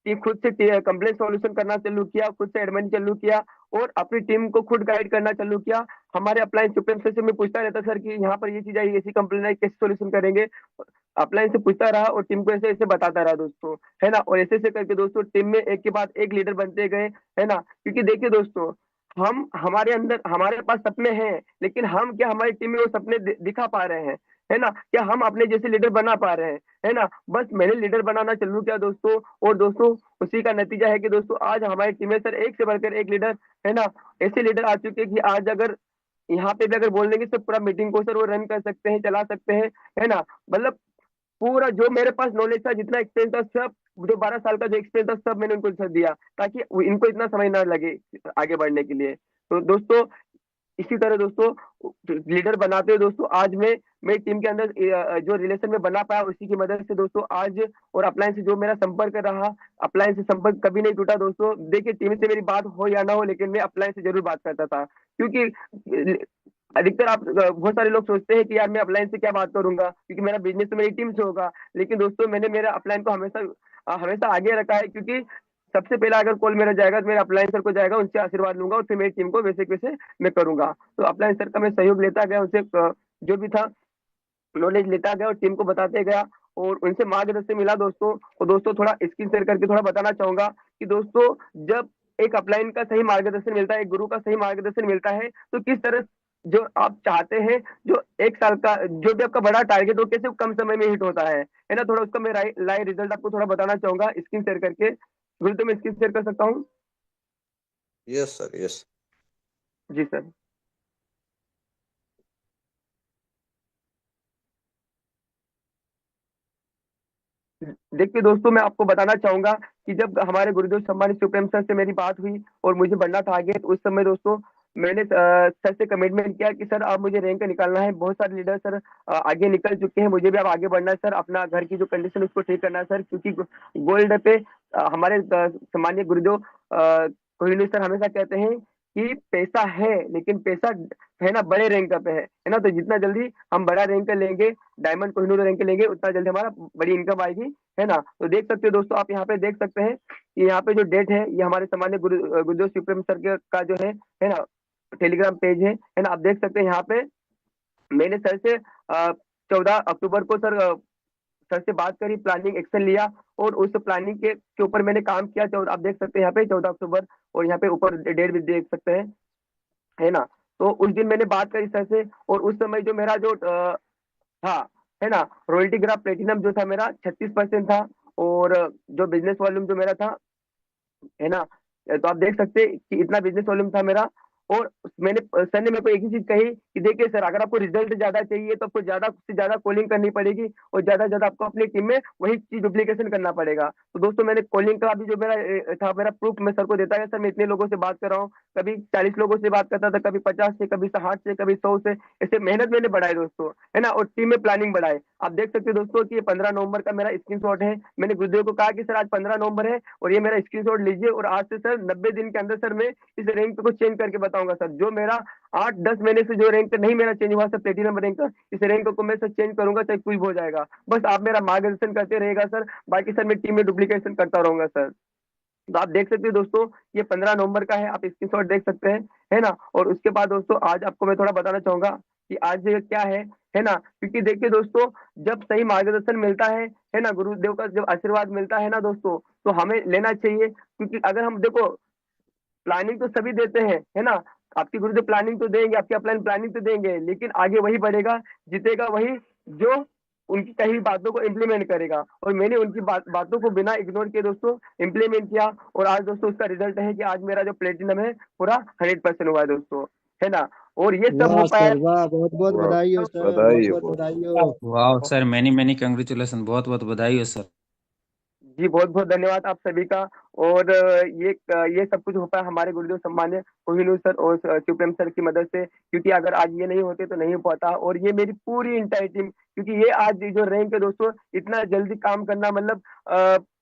कि खुद से कंप्लेंट सॉल्यूशन करना चालू किया, खुद से एडमिन चालू किया, और अपनी टीम को खुद गाइड करना चालू किया। हमारे अप्लायंस सुप्रीम सर से मैं पूछता रहता सर कि यहाँ पर ये चीज आई, ऐसी कंप्लेंट आई, कैसे सॉल्यूशन करेंगे। अप्लायंस से पूछता रहा और टीम को ऐसे ऐसे बताता रहा दोस्तों, है ना। और ऐसे ऐसे करके दोस्तों टीम में एक के बाद एक लीडर बनते गए, है ना। क्योंकि देखिए दोस्तों, हम हमारे अंदर हमारे पास सपने हैं, लेकिन हम क्या हमारी टीम में वो सपने दिखा पा रहे हैं, है ना। क्या हम अपने जैसे लीडर बना पा रहे हैं, है ना। बस मैंने लीडर बनाना चालू किया दोस्तों, और दोस्तों उसी का नतीजा है कि दोस्तों आज हमारी टीम में सर एक से बढ़कर एक लीडर, है ना, ऐसे लीडर आ चुके हैं कि आज अगर यहाँ पे भी अगर बोल देंगे तो पूरा मीटिंग को सर वो रन कर सकते हैं, चला सकते हैं, है ना। मतलब पूरा जो मेरे पास नॉलेज था, जितना एक्सपीरियंस था, सब जो 12 साल का जो एक्सपीरियंस था सब मैंने उनको सर दिया, ताकि इनको इतना समय ना लगे आगे बढ़ने के लिए। तो दोस्तों इसी तरह दोस्तों लीडर बनाते हुए दोस्तों आज मैं मेरी टीम के अंदर जो रिलेशन में बना पाया उसी की मदद से दोस्तों आज। और अपलायंस से जो मेरा संपर्क रहा, अपलायंस से संपर्क कभी नहीं टूटा दोस्तों। देखिए टीम से मेरी बात हो या ना हो, लेकिन मैं अपलायंस से जरूर बात करता था, क्योंकि अधिकतर आप बहुत सारे लोग सोचते हैं कि यार मैं अपलायंस से क्या बात करूंगा, क्योंकि मेरा बिजनेस तो मेरी टीम से होगा। लेकिन दोस्तों मैंने मेरा अपलायन को हमेशा हमेशा आगे रखा है, क्योंकि सबसे पहला अगर कॉल मेरा जाएगा तो मेरा अपलायन सर को जाएगा, उनसे आशीर्वाद लूंगा और फिर मेरी टीम को वैसे वैसे मैं करूंगा। तो अपलायन सर का मैं सहयोग लेता गया, उनसे जो भी था नॉलेज लेता गया और टीम को बताते गया, और उनसे मार्गदर्शन मिला दोस्तों। और दोस्तों थोड़ा स्क्रीन शेयर करके थोड़ा बताना चाहूंगा कि दोस्तों जब एक अपलाइन का सही मार्गदर्शन मिलता है, एक गुरु का सही मार्गदर्शन मिलता है, तो किस तरह जो आप चाहते हैं, जो एक साल का जो भी आपका बड़ा टारगेट हो, कैसे कम समय में हिट होता है ना। थोड़ा उसका मैं लाइव रिजल्ट आपको थोड़ा बताना चाहूंगा स्क्रीन शेयर करके। गुरु तो मैं स्क्रीन शेयर कर सकता हूँ? Yes sir, yes. जी सर। देखिए दोस्तों मैं आपको बताना चाहूंगा कि जब हमारे गुरुदेव सम्मानित सुप्रीम सर से मेरी बात हुई और मुझे बढ़ना था आगे, तो उस समय दोस्तों मैंने सर से कमिटमेंट किया कि सर आप मुझे रैंक निकालना है। बहुत सारे लीडर सर आगे निकल चुके हैं, मुझे भी अब आगे बढ़ना है सर, अपना घर की जो कंडीशन है उसको ठीक करना है सर। क्योंकि गोल्ड पे हमारे सम्मानीय गुरुदेव कोहिनूर सर हमेशा कहते हैं कि पैसा है, लेकिन पैसा है ना बड़े रैंक पे है ना। तो जितना जल्दी हम बड़ा रैंक लेंगे, डायमंड कोहिनूर रैंक लेंगे, उतना जल्दी हमारा बड़ी इनकम आएगी, है ना। तो देख सकते हो दोस्तों, आप यहाँ पे देख सकते हैं कि यहाँ पे जो डेट है ये हमारे सामान्य गुरुदेव सुप्रीम सर का जो है ना टेलीग्राम पेज है ना। आप देख सकते हैं यहाँ पे मैंने सर से 14 अक्टूबर को सर से बात करी, प्लानिंग एक्शन लिया, और उस प्लानिंग के ऊपर मैंने काम किया। आप देख सकते हैं यहाँ पे 14 अक्टूबर, और यहाँ पे ऊपर डेट भी देख सकते हैं, है ना। तो उस दिन मैंने बात करी सर से, और उस समय जो मेरा जो था, है ना, रॉयल्टी ग्राफ प्लेटिनम जो था मेरा 36% था, और जो बिजनेस वॉल्यूम जो मेरा था, है ना। तो आप देख सकते हैं कि इतना बिजनेस वॉल्यूम था मेरा। और मैंने सर ने मेरे को एक ही चीज कही कि देखिए सर, अगर आपको रिजल्ट ज्यादा चाहिए तो आपको ज्यादा से ज्यादा कॉलिंग करनी पड़ेगी, और ज्यादा ज्यादा आपको अपनी टीम में वही चीज डुप्लीकेशन करना पड़ेगा। तो दोस्तों मैंने कॉलिंग का भी जो मेरा था मेरा प्रूफ मैं सर को देता है, सर मैं इतने लोगों से बात कर रहा हूँ, कभी 40 लोगों से बात करता था, कभी 50 से, कभी 60 से, कभी 100 से, ऐसे मेहनत मैंने बढ़ाई दोस्तों, है ना। और टीम में प्लानिंग बढ़ाए। आप देख सकते हो दोस्तों कि ये 15 नवंबर का मेरा स्क्रीनशॉट है। मैंने गुरुदेव को कहा कि सर आज 15 नवंबर है और ये मेरा स्क्रीनशॉट लीजिए, और आज से सर 90 दिन के अंदर सर मैं इस रैंक को चेंज करके बताऊंगा सर। जो मेरा 8-10 महीने से जो रैंक नहीं मेरा चेंज हुआ सर, प्लेटिनम रैंक, इस रैंक को मैं सर चेंज करूंगा, चाहे कुछ भी हो जाएगा। बस आप मेरा मार्गदर्शन करते रहेगा सर, बाकी सर मैं टीम में डुप्लीकेशन करता रहूंगा सर। तो आप देख सकते हो दोस्तों ये 15 नवंबर का है, आप स्क्रीनशॉट देख सकते हैं, है ना। और उसके बाद दोस्तों आज आपको मैं थोड़ा बताना चाहूंगा कि आज ये क्या है ना। क्योंकि देखिए दोस्तों, जब सही मार्गदर्शन मिलता है ना, गुरुदेव का जब आशीर्वाद मिलता है ना दोस्तों, तो हमें लेना चाहिए। क्योंकि अगर हम देखो, प्लानिंग तो सभी देते हैं, है ना, आपकी गुरुदेव प्लानिंग तो देंगे, आपकी अपलाइन प्लानिंग तो देंगे, लेकिन आगे वही बढ़ेगा, जीतेगा वही जो उनकी कही बातों को इम्प्लीमेंट करेगा। और मैंने उनकी बातों को बिना इग्नोर किए दोस्तों इम्प्लीमेंट किया, और आज दोस्तों उसका रिजल्ट है कि आज मेरा जो प्लेटिनम है पूरा 100% हुआ है दोस्तों, है ना। और ये सब वाह हो पाया सर वाह, बहुत बहुत वाह, बधाई हो सर, बधाई बहुत हो बहुत बहुत। बधाई हो। वाह सर, मैनी मैनी कंग्रेचुलेसन, बहुत बहुत बधाई हो सर। जी बहुत बहुत धन्यवाद आप सभी का। और ये सब कुछ हो पाया हमारे गुरुदेव सम्मान्य कोहिनूर सर और शिवप्रेम सर की मदद से, क्योंकि अगर आज ये नहीं होते तो नहीं हो पाता। और ये मेरी पूरी इंटायर टीम, क्योंकि ये आज जो रैंक है दोस्तों, इतना जल्दी काम करना मतलब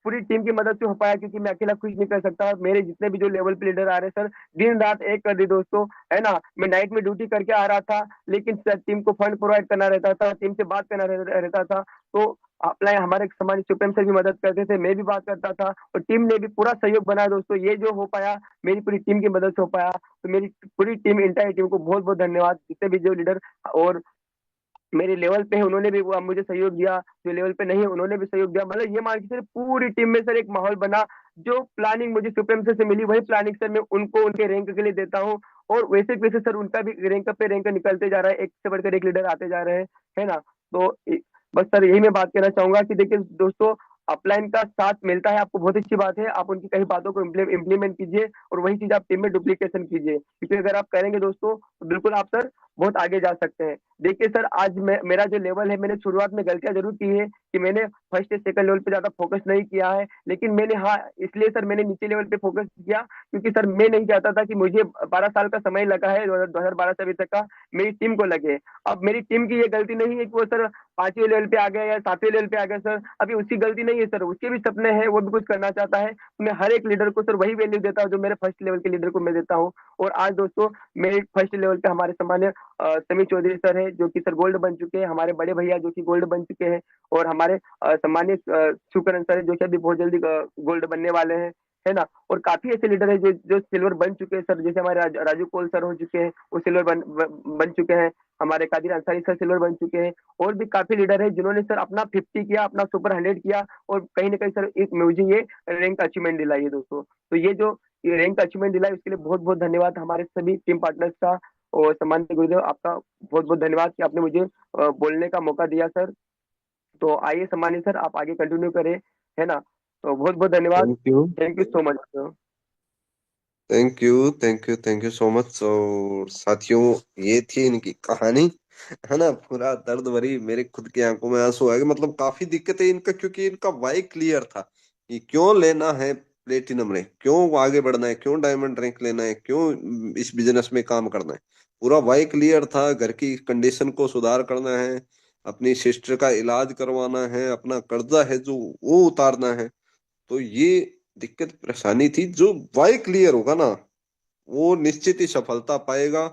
पूरी टीम की मदद से हो पाया, क्योंकि मैं अकेला कुछ नहीं कर सकता। मेरे जितने भी जो लेवल पे लीडर आ रहे हैं सर, दिन रात एक कर दी दोस्तों, है ना। मैं नाइट में ड्यूटी करके आ रहा था, लेकिन सर टीम को फंड प्रोवाइड करना रहता था, टीम से बात करना रहता था। तो अप्लाई हमारे समाज सुप्रीम सर भी मदद करते थे, मैं भी बात करता था, और टीम ने भी पूरा सहयोग बनाया दोस्तों। ये जो हो पाया मेरी पूरी टीम की मदद से हो पाया। तो मेरी पूरी टीम, इंटायर टीम को बहुत बहुत धन्यवाद। जितने भी जो लीडर और मेरे लेवल पे है उन्होंने भी वो मुझे सहयोग दिया, जो लेवल पे नहीं है उन्होंने भी सहयोग दिया। मतलब ये मान के सर पूरी टीम में सर एक माहौल बना। जो प्लानिंग मुझे सुप्रीम सर से मिली, वही प्लानिंग सर मैं उनको उनके रैंक के लिए देता हूँ। और वैसे वैसे सर उनका भी रैंक पे रैंक निकलते जा रहा है, एक से बढ़कर एक लीडर आते जा रहे हैं, है ना। तो बस सर यही मैं बात कहना चाहूंगा कि देखिए दोस्तों, अपलाइन का साथ मिलता है आपको, बहुत अच्छी बात है। आप उनकी कई बातों को इम्प्लीमेंट कीजिए, और वही चीज आप टीम में डुप्लीकेशन कीजिए, क्योंकि अगर आप करेंगे दोस्तों तो बिल्कुल आप सर बहुत आगे जा सकते हैं। देखिए सर, आज मेरा जो लेवल है, मैंने शुरुआत में गलतियां जरूर की है कि मैंने फर्स्ट या सेकंड लेवल पे ज्यादा फोकस नहीं किया है, लेकिन मैंने, हाँ, इसलिए सर मैंने नीचे लेवल पे फोकस किया, क्योंकि सर मैं नहीं चाहता था कि मुझे 12 साल का समय लगा है 2012 से अभी तक का, मेरी टीम को लगे। अब मेरी टीम की ये गलती नहीं है कि वो सर 5वीं लेवल पे आ गया या 7वीं लेवल पे आ गया सर, अभी उसकी गलती नहीं है सर, उसके भी सपने हैं, वो भी कुछ करना चाहता है। तो मैं हर एक लीडर को सर वही वैल्यू देता हूँ जो मेरे फर्स्ट लेवल के लीडर को मैं देता हूँ। और आज दोस्तों मेरे फर्स्ट लेवल पे हमारे सम्मान्य समीर चौधरी सर है, जो कि सर गोल्ड बन चुके हैं, हमारे बड़े भैया जो कि गोल्ड बन चुके हैं, और हमारे सम्मान्य शिवकरण सर है, जो कि अभी बहुत जल्दी गोल्ड बनने वाले हैं, है ना। और काफी ऐसे लीडर है जो सिल्वर बन चुके हैं सर, जैसे हमारे राजू कोल सर हो चुके हैं, वो सिल्वर बन चुके हैं। हमारे कादिर अंसारी सर सिल्वर बन चुके हैं। और भी काफी लीडर है जिन्होंने सर अपना 50 किया, अपना सुपर 100 किया, और कहीं ना कहीं सर मुझे ये रैंक अचीवमेंट दिलाई है दोस्तों। तो ये जो ये रैंक अचीवमेंट दिलाई, उसके लिए बहुत बहुत धन्यवाद हमारे सभी टीम पार्टनर्स का। और सम्मानित गुरुदेव, आपका बहुत बहुत धन्यवाद कि आपने मुझे बोलने का मौका दिया सर। तो आइए सम्मानित सर, आप आगे कंटिन्यू करें, है ना। तो बहुत बहुत धन्यवाद। Thank you, thank you so much. Thank you, thank you, thank you so much. और साथियों, ये थी इनकी कहानी, है ना। पूरा दर्द भरी, मेरे खुद की आंखों में आंसू आ गए। मतलब काफी दिक्कत है इनका, क्योंकि इनका वाई क्लियर था कि क्यों लेना है प्लेटिनम रैंक, क्यों आगे बढ़ना है, क्यों डायमंड रैंक लेना है, क्यों इस बिजनेस में काम करना है। पूरा वाई क्लियर था। घर की कंडीशन को सुधार करना है, अपनी सिस्टर का इलाज करवाना है, अपना कर्जा है जो वो उतारना है। तो ये दिक्कत परेशानी थी। जो वाई क्लियर होगा ना, वो निश्चित ही सफलता पाएगा।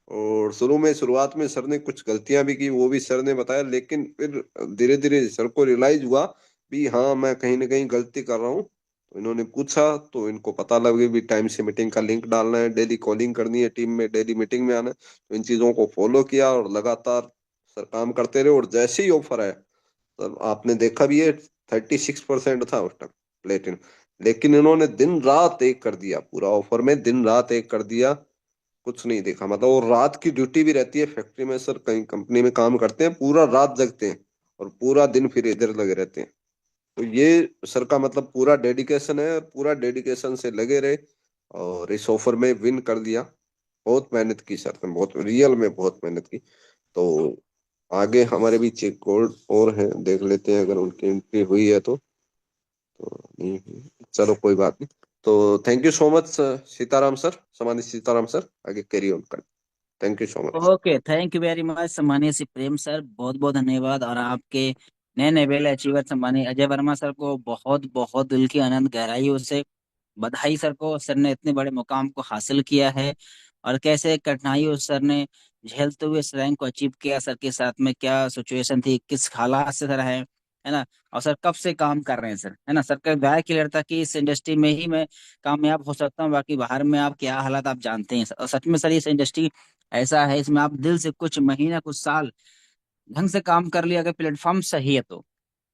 और शुरुआत में सर ने कुछ गलतियां भी की, वो भी सर ने बताया, लेकिन फिर धीरे धीरे सर को रियलाइज हुआ भी हाँ, मैं कहीं ना कहीं गलती कर रहा हूँ। तो इन्होंने पूछा, तो इनको पता लग गया भी टाइम से मीटिंग का लिंक डालना है, डेली कॉलिंग करनी है टीम में, डेली मीटिंग में आना है। तो इन चीजों को फॉलो किया, और लगातार सर काम करते रहे। और जैसे ही ऑफर आया, तब आपने देखा भी है, 36% था उस टाइम प्लेटिनम, लेकिन इन्होंने दिन रात एक कर दिया। पूरा ऑफर में दिन रात एक कर दिया, कुछ नहीं देखा। मतलब, और रात की ड्यूटी भी रहती है फैक्ट्री में सर, कहीं कंपनी में काम करते हैं, पूरा रात जगते हैं, और पूरा दिन फिर इधर लगे रहते हैं। तो ये सर का मतलब पूरा डेडिकेशन है, पूरा डेडिकेशन से लगे रहे, और इस ऑफर में विन कर दिया। बहुत मेहनत की सर ने, बहुत रियल में बहुत मेहनत की। तो आगे हमारे बीच एक और है, देख लेते हैं अगर उनकी एंट्री हुई है तो नहीं हुई, चलो कोई बात नहीं। तो thank you so much Sitaram sir, Samadhi Sitaram sir, आगे कैरी ऑन कर। Thank you so much. Okay, thank you very much सम्मानीय श्री प्रेम सर, बहुत बहुत धन्यवाद। और आपके नए नए वेल अचीवर सम्मानीय अजय वर्मा सर को बहुत बहुत दिल की अनंत गहराइयों से बधाई सर को। सर ने इतने बड़े मुकाम को हासिल किया है, और कैसे कठिनाइयों सर ने झेलते हुए इस रैंक को अचीव किया। सर के साथ में क्या सिचुएशन थी, किस हालात से सर है ना। और सर कब से काम कर रहे हैं सर, है ना। सर का दायरा क्लियर था कि इस इंडस्ट्री में ही मैं कामयाब हो सकता हूँ, बाकी बाहर में आप क्या हालात आप जानते हैं। और सच में सर इस इंडस्ट्री ऐसा है, इसमें आप दिल से कुछ महीना कुछ साल ढंग से काम कर लिया, अगर प्लेटफॉर्म सही है तो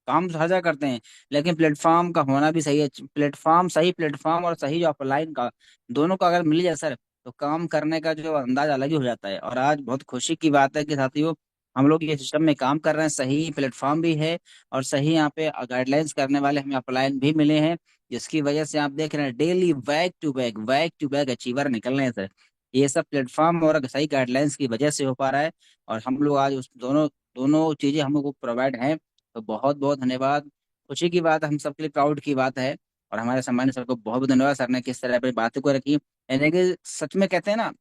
काम तो हर जगह करते हैं, लेकिन प्लेटफॉर्म का होना भी सही है। प्लेटफॉर्म, सही प्लेटफॉर्म और सही जो अपलाइन का, दोनों का अगर मिल जाए सर, तो काम करने का जो अंदाज अलग ही हो जाता है। और आज बहुत खुशी की बात है कि साथियों हम लोग ये सिस्टम में काम कर रहे हैं, सही प्लेटफॉर्म भी है और सही यहाँ पे गाइडलाइंस करने वाले हमें अपलाइन भी मिले हैं, जिसकी वजह से आप देख रहे हैं daily back to back achiever निकल रहे हैं सर। ये सब प्लेटफॉर्म और सही गाइडलाइंस की वजह से हो पा रहा है। और हम लोग आज उस दोनों दोनों चीजें हम लोग को प्रोवाइड हैं, तो बहुत बहुत धन्यवाद। खुशी की बात है, हम सबके लिए प्राउड की बात है। और हमारे सम्मानित सर को बहुत बहुत धन्यवाद, सर ने किस तरह अपनी बातों को रखी। यानी कि सच में कहते हैं ना,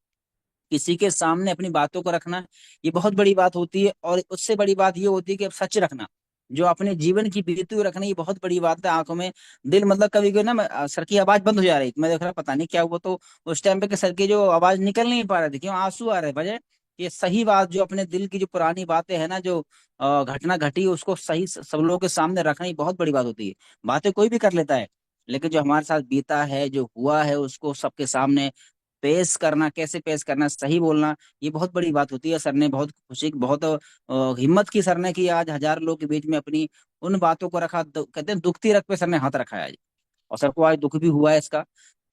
किसी के सामने अपनी बातों को रखना ये बहुत बड़ी बात होती है। और उससे बड़ी बात ये होती है कि अब सच रखना, जो अपने जीवन की बीती हुई रखना, ये बहुत बड़ी बात है। आंखों में दिल, मतलब कभी कभी ना सर की आवाज बंद हो जा रही थी, मैं देख रहा पता नहीं क्या हुआ, तो उस टाइम पे कि सर की जो आवाज निकल नहीं पा रही थी, क्यों आंसू आ रहे वजह, ये सही बात, जो अपने दिल की जो पुरानी बातें है ना, जो घटना घटी उसको सही सब लोगों के सामने रखना, ये बहुत बड़ी बात होती है। बातें कोई भी कर लेता है, लेकिन जो हमारे साथ बीता है, जो हुआ है, उसको सबके सामने पेश करना, कैसे पेश करना, सही बोलना, ये बहुत बड़ी बात होती है। सर ने बहुत खुशी, बहुत हिम्मत की सर ने कि आज हजार लोग के बीच में अपनी उन बातों को रखा, कहते हैं दुखती रख पे सर ने हाथ रखा है आज। और सर को आज दुख भी हुआ है इसका।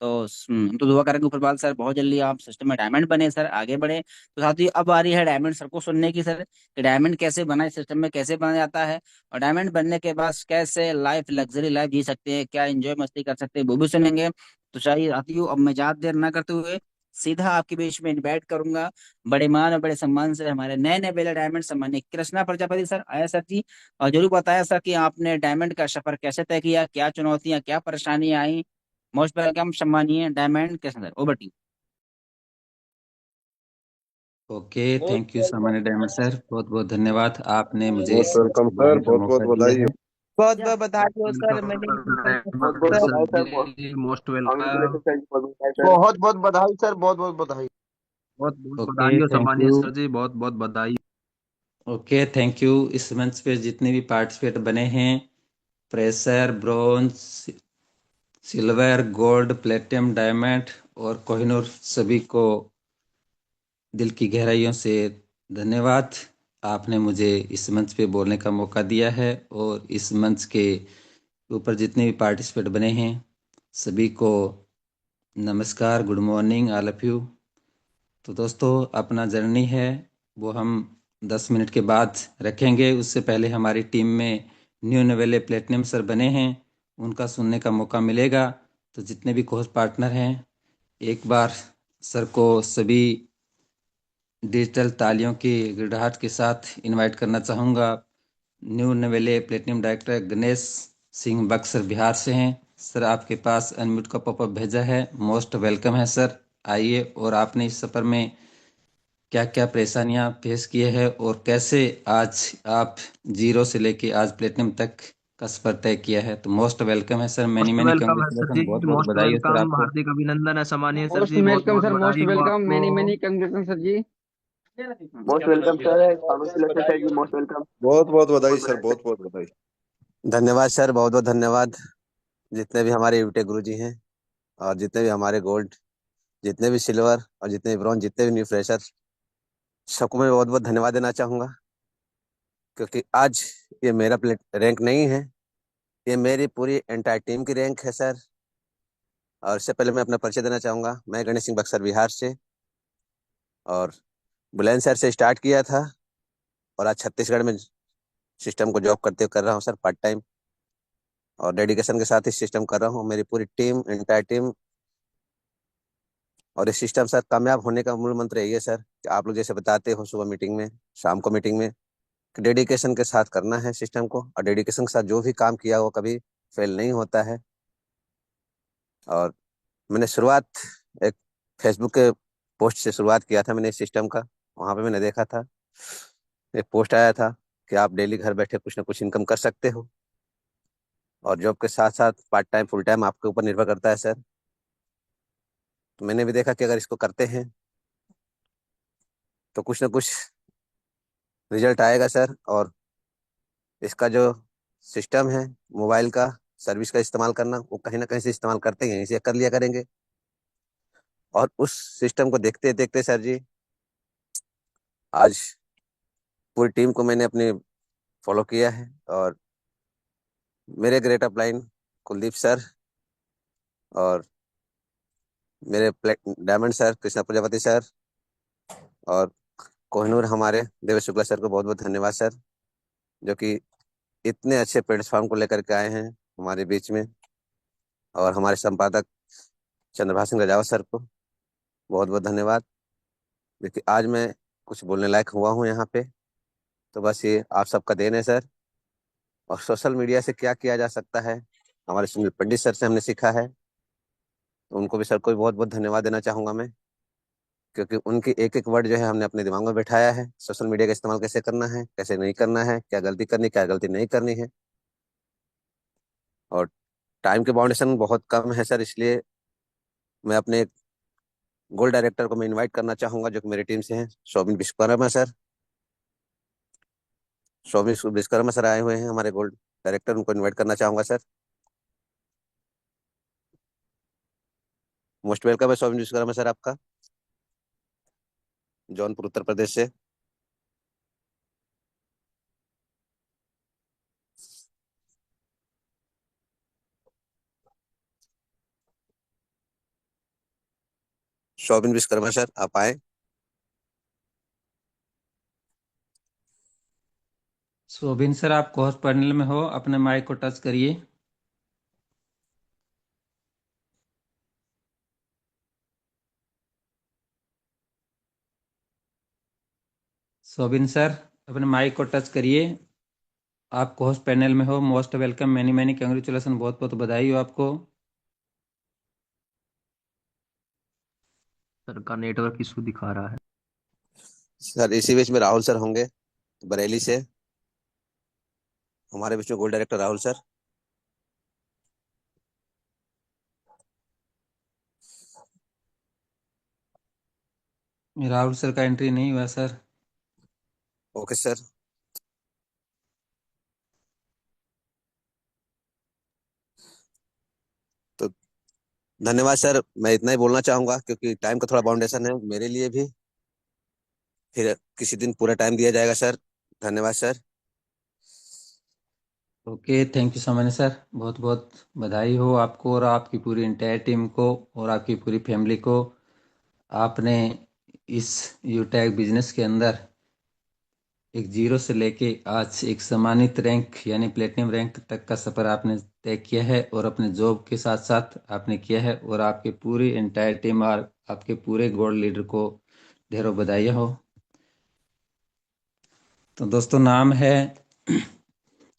तो हम तो दुआ करेंगे ऊपर बाल सर बहुत जल्दी आप सिस्टम में डायमंड बने, सर आगे बढ़े। तो साथियों अब आ रही है डायमंड सर को सुनने की, सर कि डायमंड कैसे बना, इस सिस्टम में कैसे बना जाता है, और डायमंड बनने के बाद कैसे लाइफ, लग्जरी लाइफ जी सकते हैं, क्या एंजॉय मस्ती कर सकते हैं, वो भी सुनेंगे। तो चाहिए साथियों, अब मैं ज्यादा देर ना करते हुए सीधा आपके बीच में इनवाइट करूंगा बड़े मान और बड़े सम्मान से हमारे नए नए बेला डायमंड सम्मानित कृष्णा प्रजापति सर आया सर जी। और जरूर बताया सर कि आपने डायमंड का सफर कैसे तय किया, क्या चुनौतियां, क्या परेशानियां आई। मोस्ट वेलकम सम्मानीय diamond Krishna sir, over to you. Okay, thank you सामान्य डायमंड सर, बहुत बहुत धन्यवाद, आपने मुझे इस मोस्ट मंच वेलकम पे सर, बोलने का बहुत बहुत मौका दिया बधाई है। हो। बहुत बहुत बधाई हो सर, मैंने बहुत बहुत सर। बधाई sir, most welcome. Congratulation sir, बहुत बधाई सर। बहुत बहुत बधाई सर, बहुत बहुत बधाई। बहुत बहुत ओके, बधाई हो थैंक सम्मानीय यू। सर जी, बहुत बहुत बधाई। Okay, thank you. इस मंच पे जितने भी पार्टिसिपेट बने हैं, pressure, bronze, silver, gold, platinum, diamond और कोहिनूर, सभी को दिल की गहराइयों से धन्यवाद। आपने मुझे इस मंच पे बोलने का मौका दिया है। और इस मंच के ऊपर जितने भी पार्टिसिपेट बने हैं, सभी को नमस्कार, good morning all of you. तो दोस्तों, अपना जर्नी है वो हम 10 मिनट के बाद रखेंगे। उससे पहले हमारी टीम में न्यू नवेले प्लेटिनम सर बने हैं, उनका सुनने का मौका मिलेगा। तो जितने भी कोर्स पार्टनर हैं, एक बार सर को सभी डिजिटल तालियों की गिड़ाहट के साथ इनवाइट करना चाहूँगा। न्यू नवेले प्लेटिनम डायरेक्टर गणेश सिंह बक्सर बिहार से हैं। सर, आपके पास अनम्यूट का पॉपअप भेजा है, मोस्ट वेलकम है सर। आइए, और आपने इस सफर में क्या क्या परेशानियां फेस किए हैं और कैसे आज आप जीरो से लेके आज प्लेटिनम तक का सफर तय किया है, तो मोस्ट वेलकम है sir. Many most many welcome है सर कंग्रेचुलेसन, जी, बहुत बहुत मोस्ट बधाई हो सर वेलकम, आपको। हार्दिक अभिनंदन है सम्मानीय सर मोस्ट जी, बहुत वेलकम बहुत सर, मोस्ट बधाई हो वेलकम, आपको। Many many congratulation sir ji. Most welcome sir, congratulation sir ji, most welcome. बहुत बहुत बधाई सर, बहुत बहुत बधाई। धन्यवाद सर, बहुत बहुत धन्यवाद। जितने भी हमारे यूटे गुरु जी हैं, और जितने भी हमारे गोल्ड, जितने भी सिल्वर और जितने भी ब्रॉन्ज, जितने भी न्यू फ्रेशर, सबको मैं बहुत बहुत धन्यवाद देना चाहूँगा। क्योंकि आज ये मेरा प्लेट रैंक नहीं है, ये मेरी पूरी एंटायर टीम की रैंक है सर। और इससे पहले मैं अपना परिचय देना चाहूँगा। मैं गणेश सिंह बक्सर बिहार से, और बुलंदशहर से स्टार्ट किया था, और आज छत्तीसगढ़ में सिस्टम को जॉब करते हुए कर रहा हूँ सर, पार्ट टाइम और डेडिकेशन के साथ इस सिस्टम कर रहा हूँ। मेरी पूरी टीम, एंटायर टीम, और इस सिस्टम सर कामयाब होने का मूल मंत्र यही है सर कि आप लोग जैसे बताते हो सुबह मीटिंग में, शाम को मीटिंग में, कि डेडिकेशन के साथ करना है सिस्टम को। और डेडिकेशन के साथ जो भी काम किया वो कभी फेल नहीं होता है। और मैंने शुरुआत एक फेसबुक के पोस्ट से शुरुआत किया था मैंने इस सिस्टम का। वहाँ पे मैंने देखा था, एक पोस्ट आया था कि आप डेली घर बैठे कुछ ना कुछ इनकम कर सकते हो, और जॉब के साथ साथ पार्ट टाइम फुल टाइम आपके ऊपर निर्भर करता है सर। तो मैंने भी देखा कि अगर इसको करते हैं तो कुछ ना कुछ रिजल्ट आएगा सर। और इसका जो सिस्टम है मोबाइल का, सर्विस का इस्तेमाल करना, वो कहीं ना कहीं से इस्तेमाल करते हैं, इसे कर लिया करेंगे। और उस सिस्टम को देखते देखते सर जी, आज पूरी टीम को मैंने अपने फॉलो किया है। और मेरे ग्रेट अपलाइन कुलदीप सर, और मेरे diamond sir Krishna Prajapati sir और कोहिनूर हमारे देवेश शुक्ला सर को बहुत बहुत धन्यवाद सर, जो कि इतने अच्छे प्लेटफॉर्म को लेकर के आए हैं हमारे बीच में। और हमारे संपादक चंद्रभाष सिंह रजावत सर को बहुत बहुत धन्यवाद। देखिए आज मैं कुछ बोलने लायक हुआ हूँ यहाँ पे, तो बस ये आप सबका देन है सर। और सोशल मीडिया से क्या किया जा सकता है, हमारे सुनील पंडित सर से हमने सीखा है, तो उनको भी सर को भी बहुत बहुत धन्यवाद देना चाहूंगा मैं, क्योंकि उनकी एक एक वर्ड जो है हमने अपने दिमाग में बैठाया है। सोशल मीडिया का इस्तेमाल कैसे करना है, कैसे नहीं करना है, क्या गलती करनी, क्या गलती नहीं करनी है। और टाइम के बाउंडेशन बहुत कम है सर, इसलिए मैं अपने गोल्ड डायरेक्टर को मैं इनवाइट करना चाहूंगा, जो कि मेरी टीम से हैं, शोभिन विश्वकर्मा सर। शोभिन विश्वकर्मा सर आए हुए हैं हमारे गोल्ड डायरेक्टर, उनको इनवाइट करना चाहूंगा सर। मोस्ट वेलकम है शोभिन विश्वकर्मा सर आपका, जौनपुर उत्तर प्रदेश से। शोभिन विश्वकर्मा सर आप आए। शोभिन सर, आप कोर्स पैनल में हो, अपने माइक को टच करिए। शोभिन सर, अपने माइक को टच करिए। आप होस्ट पैनल में हो, most welcome, many many congratulation, बहुत बहुत बधाई हो आपको। सर का नेटवर्क इशू दिखा रहा है। सर इसी बीच में राहुल सर होंगे बरेली से, हमारे बीच में gold director Rahul sir. Rahul sir का एंट्री नहीं हुआ सर। Okay sir. तो धन्यवाद सर, मैं इतना ही बोलना चाहूंगा क्योंकि टाइम का थोड़ा बाउंडेशन है मेरे लिए भी। फिर किसी दिन पूरा टाइम दिया जाएगा सर। धन्यवाद sir. Okay, thank you so much sir, बहुत बहुत बधाई हो आपको और आपकी पूरी इंटायर टीम को और आपकी पूरी फैमिली को। आपने इस यूटैग बिजनेस के अंदर एक जीरो से लेके आज एक सम्मानित रैंक यानी प्लेटिनम रैंक तक का सफ़र आपने तय किया है और अपने जॉब के साथ साथ आपने किया है। और आपकी पूरी एंटायर टीम और आपके पूरे गोल्ड लीडर को ढेरों बधाई हो। तो दोस्तों, नाम है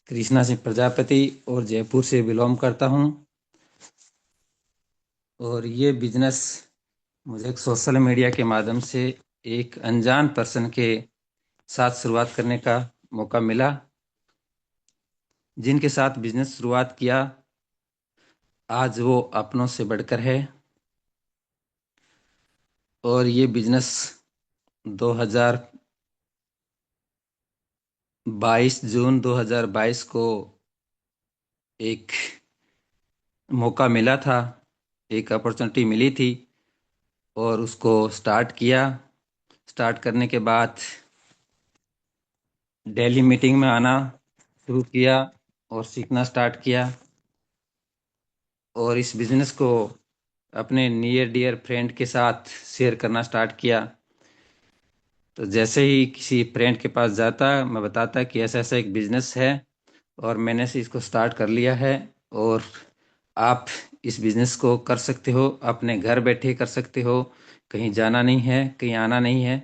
कृष्णा सिंह प्रजापति और जयपुर से बिलोंग करता हूँ। और ये बिजनेस मुझे एक सोशल मीडिया के माध्यम से एक अनजान पर्सन के साथ शुरुआत करने का मौका मिला, जिनके साथ बिजनेस शुरुआत किया आज वो अपनों से बढ़कर है। और ये बिजनेस जून 2022 को एक मौका मिला था, एक अपॉर्चुनिटी मिली थी और उसको स्टार्ट किया। स्टार्ट करने के बाद डेली मीटिंग में आना शुरू किया और सीखना स्टार्ट किया और इस बिजनेस को अपने नियर डियर फ्रेंड के साथ शेयर करना स्टार्ट किया। तो जैसे ही किसी फ्रेंड के पास जाता, मैं बताता कि ऐसा ऐसा एक बिजनेस है और मैंने से इसको स्टार्ट कर लिया है और आप इस बिजनेस को कर सकते हो, अपने घर बैठे कर सकते हो, कहीं जाना नहीं है, कहीं आना नहीं है।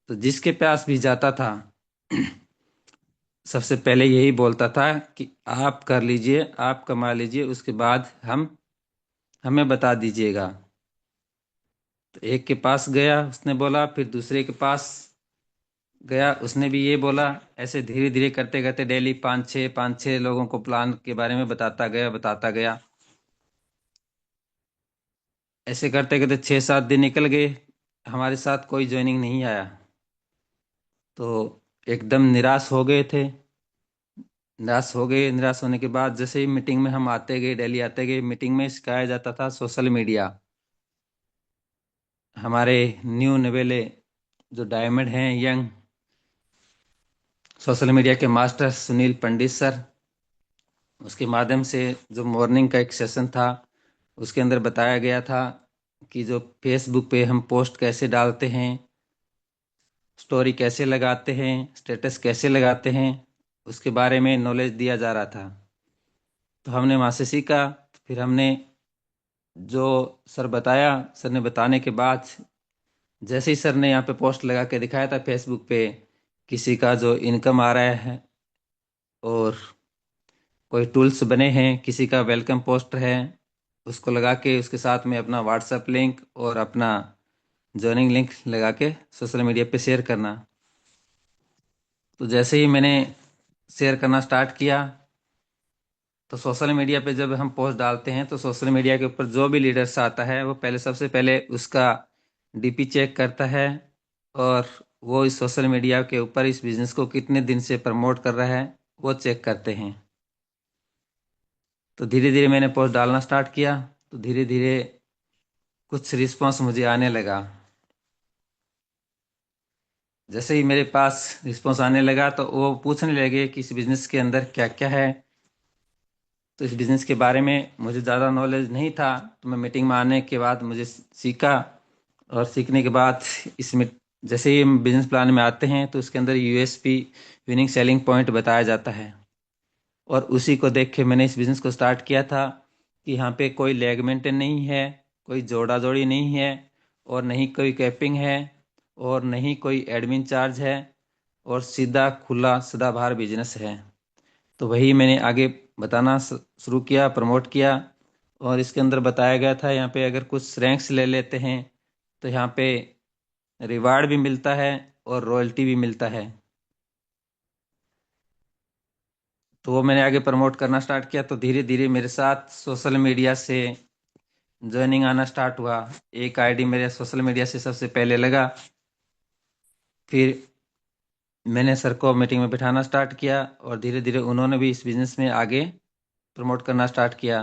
तो जिसके पास भी जाता था सबसे पहले यही बोलता था कि आप कर लीजिए, आप कमा लीजिए, उसके बाद हमें बता दीजिएगा। तो एक के पास गया, उसने बोला, फिर दूसरे के पास गया, उसने भी ये बोला। ऐसे धीरे धीरे करते करते डेली पाँच छः लोगों को प्लान के बारे में बताता गया। ऐसे करते करते 6-7 दिन निकल गए, हमारे साथ कोई ज्वाइनिंग नहीं आया। तो एकदम निराश हो गए थे। निराश होने के बाद जैसे ही मीटिंग में हम आते गए, डेली आते गए, मीटिंग में सिखाया जाता था सोशल मीडिया। हमारे न्यू नवेले जो डायमंड हैं, यंग सोशल मीडिया के मास्टर सुनील पंडित सर, उसके माध्यम से जो मॉर्निंग का एक सेशन था उसके अंदर बताया गया था कि जो फेसबुक पे हम पोस्ट कैसे डालते हैं, स्टोरी कैसे लगाते हैं, स्टेटस कैसे लगाते हैं, उसके बारे में नॉलेज दिया जा रहा था। तो हमने वहाँ से सीखा। फिर हमने जो सर बताया, सर ने बताने के बाद जैसे ही सर ने यहाँ पे पोस्ट लगा के दिखाया था फेसबुक पे, किसी का जो इनकम आ रहा है और कोई टूल्स बने हैं, किसी का वेलकम पोस्टर है, उसको लगा के उसके साथ में अपना व्हाट्सएप लिंक और अपना ज्वाइनिंग लिंक लगा के सोशल मीडिया पे शेयर करना। तो जैसे ही मैंने शेयर करना स्टार्ट किया, तो सोशल मीडिया पे जब हम पोस्ट डालते हैं तो सोशल मीडिया के ऊपर जो भी लीडर्स आता है वो पहले सबसे पहले उसका डीपी चेक करता है और वो इस सोशल मीडिया के ऊपर इस बिजनेस को कितने दिन से प्रमोट कर रहा है वो चेक करते हैं। तो धीरे धीरे मैंने पोस्ट डालना स्टार्ट किया, तो धीरे धीरे कुछ रिस्पांस मुझे आने लगा। जैसे ही मेरे पास रिस्पांस आने लगा तो वो पूछने लगे कि इस बिजनेस के अंदर क्या क्या है। तो इस बिज़नेस के बारे में मुझे ज़्यादा नॉलेज नहीं था, तो मैं मीटिंग में आने के बाद मुझे सीखा। और सीखने के बाद इसमें जैसे ही हम बिजनेस प्लान में आते हैं तो उसके अंदर यूएसपी, विनिंग सेलिंग पॉइंट बताया जाता है, और उसी को देख के मैंने इस बिज़नेस को स्टार्ट किया था कि यहाँ पे कोई लेग मेंटेन नहीं है, कोई जोड़ा जोड़ी नहीं है, और नहीं कोई कैपिंग है, और नहीं कोई एडमिन चार्ज है, और सीधा खुला सदाबहार बिजनेस है। तो वही मैंने आगे बताना शुरू किया, प्रमोट किया। और इसके अंदर बताया गया था यहाँ पे अगर कुछ रैंक्स ले लेते हैं तो यहाँ पे रिवार्ड भी मिलता है और रॉयल्टी भी मिलता है। तो वो मैंने आगे प्रमोट करना स्टार्ट किया। तो धीरे धीरे मेरे साथ सोशल मीडिया से ज्वाइनिंग आना स्टार्ट हुआ। एक आईडी मेरे सोशल मीडिया से सबसे पहले लगा। फिर मैंने सर को मीटिंग में बिठाना स्टार्ट किया और धीरे धीरे उन्होंने भी इस बिजनेस में आगे प्रमोट करना स्टार्ट किया।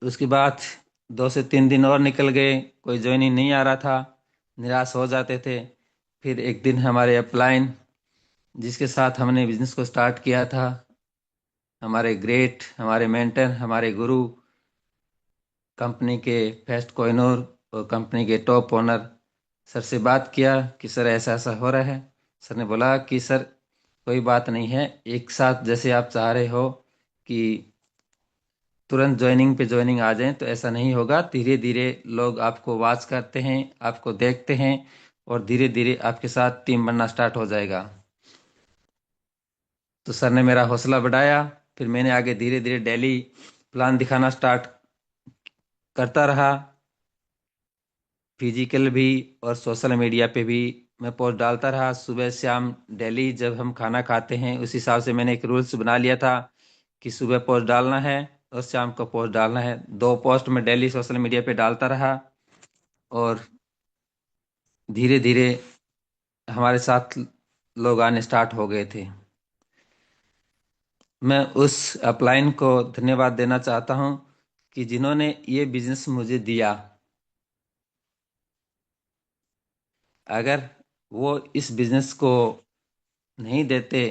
उसके बाद 2 से 3 दिन और निकल गए, कोई ज्वाइनिंग नहीं आ रहा था, निराश हो जाते थे। फिर एक दिन हमारे अपलाइन जिसके साथ हमने बिजनेस को स्टार्ट किया था, हमारे ग्रेट, हमारे मेंटर, हमारे गुरु, कंपनी के फर्स्ट कोहिनूर और कंपनी के टॉप ओनर सर से बात किया कि सर ऐसा ऐसा हो रहा है। सर ने बोला कि सर कोई बात नहीं है, एक साथ जैसे आप चाह रहे हो कि तुरंत ज्वाइनिंग पे ज्वाइनिंग आ जाए तो ऐसा नहीं होगा। धीरे धीरे लोग आपको वॉच करते हैं, आपको देखते हैं, और धीरे धीरे आपके साथ टीम बनना स्टार्ट हो जाएगा। तो सर ने मेरा हौसला बढ़ाया। फिर मैंने आगे धीरे धीरे डेली प्लान दिखाना स्टार्ट करता रहा, फिजिकल भी और सोशल मीडिया पे भी मैं पोस्ट डालता रहा। सुबह शाम डेली जब हम खाना खाते हैं उस हिसाब से मैंने एक रूल्स बना लिया था कि सुबह पोस्ट डालना है और शाम को पोस्ट डालना है। 2 पोस्ट मैं डेली सोशल मीडिया पे डालता रहा और धीरे धीरे हमारे साथ लोग आने स्टार्ट हो गए थे। मैं उस अपलाइन को धन्यवाद देना चाहता हूं कि जिन्होंने ये बिजनेस मुझे दिया। अगर वो इस बिजनेस को नहीं देते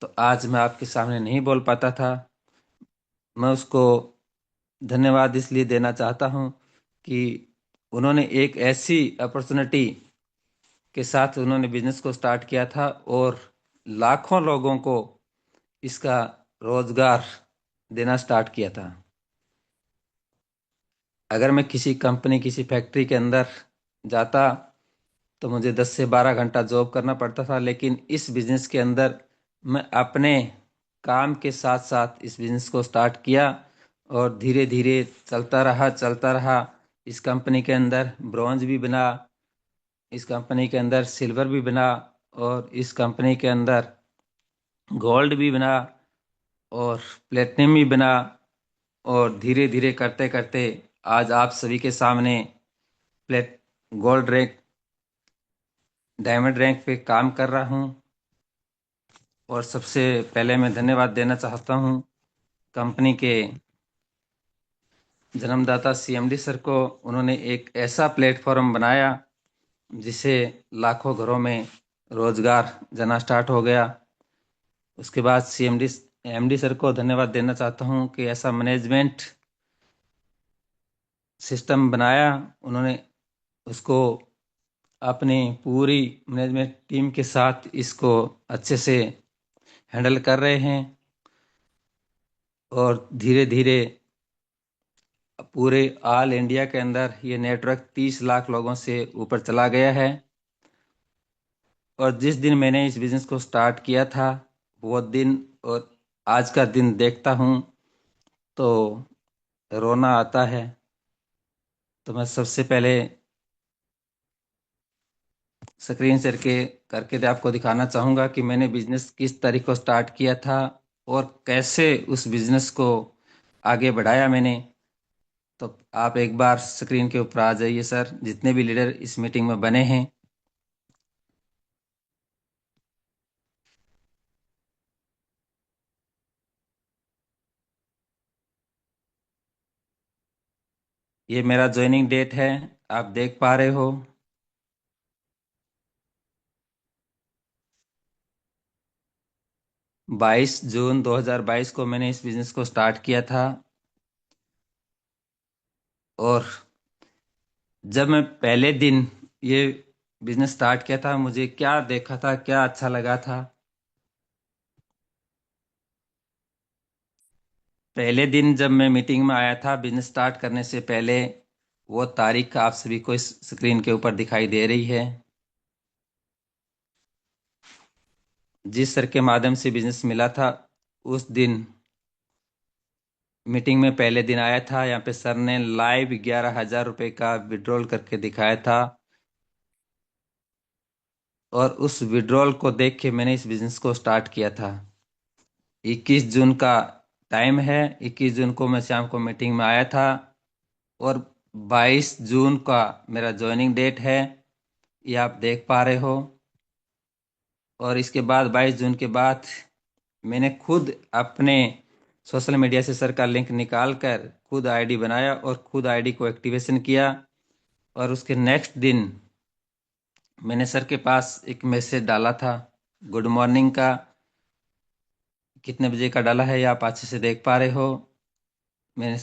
तो आज मैं आपके सामने नहीं बोल पाता था। मैं उसको धन्यवाद इसलिए देना चाहता हूं कि उन्होंने एक ऐसी अपॉर्चुनिटी के साथ उन्होंने बिजनेस को स्टार्ट किया था और लाखों लोगों को इसका रोजगार देना स्टार्ट किया था। अगर मैं किसी कंपनी, किसी फैक्ट्री के अंदर जाता तो मुझे 10 से 12 घंटा जॉब करना पड़ता था, लेकिन इस बिजनेस के अंदर मैं अपने काम के साथ साथ इस बिजनेस को स्टार्ट किया और धीरे धीरे चलता रहा। इस कंपनी के अंदर ब्रॉन्ज भी बना, इस कंपनी के अंदर सिल्वर भी बना, और इस कंपनी के अंदर गोल्ड भी बना और प्लेटिनम भी बना। और धीरे धीरे करते करते आज आप सभी के सामने plate gold rank, diamond rank पे काम कर रहा हूँ। और सबसे पहले मैं धन्यवाद देना चाहता हूँ कंपनी के जन्मदाता सीएमडी सर को। उन्होंने एक ऐसा प्लेटफॉर्म बनाया जिससे लाखों घरों में रोजगार जाना स्टार्ट हो गया। उसके बाद सीएमडी एमडी सर को धन्यवाद देना चाहता हूं कि ऐसा मैनेजमेंट सिस्टम बनाया उन्होंने, उसको अपनी पूरी मैनेजमेंट टीम के साथ इसको अच्छे से हैंडल कर रहे हैं और धीरे धीरे पूरे ऑल इंडिया के अंदर ये नेटवर्क 30 लाख लोगों से ऊपर चला गया है। और जिस दिन मैंने इस बिजनेस को स्टार्ट किया था वो दिन और आज का दिन देखता हूँ तो रोना आता है। तो मैं सबसे पहले स्क्रीन शेयर करके आपको दिखाना चाहूँगा कि मैंने बिजनेस किस तरीके को स्टार्ट किया था और कैसे उस बिजनेस को आगे बढ़ाया मैंने। तो आप एक बार स्क्रीन के ऊपर आ जाइए सर, जितने भी लीडर इस मीटिंग में बने हैं। ये मेरा ज्वाइनिंग डेट है, आप देख पा रहे हो। बाईस जून 2022 को मैंने इस बिजनेस को स्टार्ट किया था। और जब मैं पहले दिन ये बिजनेस स्टार्ट किया था, मुझे क्या देखा था, क्या अच्छा लगा था। पहले दिन जब मैं मीटिंग में आया था बिजनेस स्टार्ट करने से पहले, वो तारीख आप सभी को इस स्क्रीन के ऊपर दिखाई दे रही है। जिस सर के माध्यम से बिजनेस मिला था उस दिन मीटिंग में पहले दिन आया था। यहाँ पे सर ने लाइव 11,000 रुपये का विड्रॉल करके दिखाया था और उस विड्रॉल को देख के मैंने इस बिजनेस को स्टार्ट किया था। 21 जून का टाइम है, 21 जून को मैं शाम को मीटिंग में आया था और 22 जून का मेरा ज्वाइनिंग डेट है, ये आप देख पा रहे हो। और इसके बाद 22 जून के बाद मैंने खुद अपने सोशल मीडिया से सर का लिंक निकाल कर खुद आईडी बनाया और खुद आईडी को एक्टिवेशन किया। और उसके नेक्स्ट दिन मैंने सर के पास एक मैसेज डाला था गुड मॉर्निंग का। कितने बजे का डाला है ये आप अच्छे से देख पा रहे हो। मैंने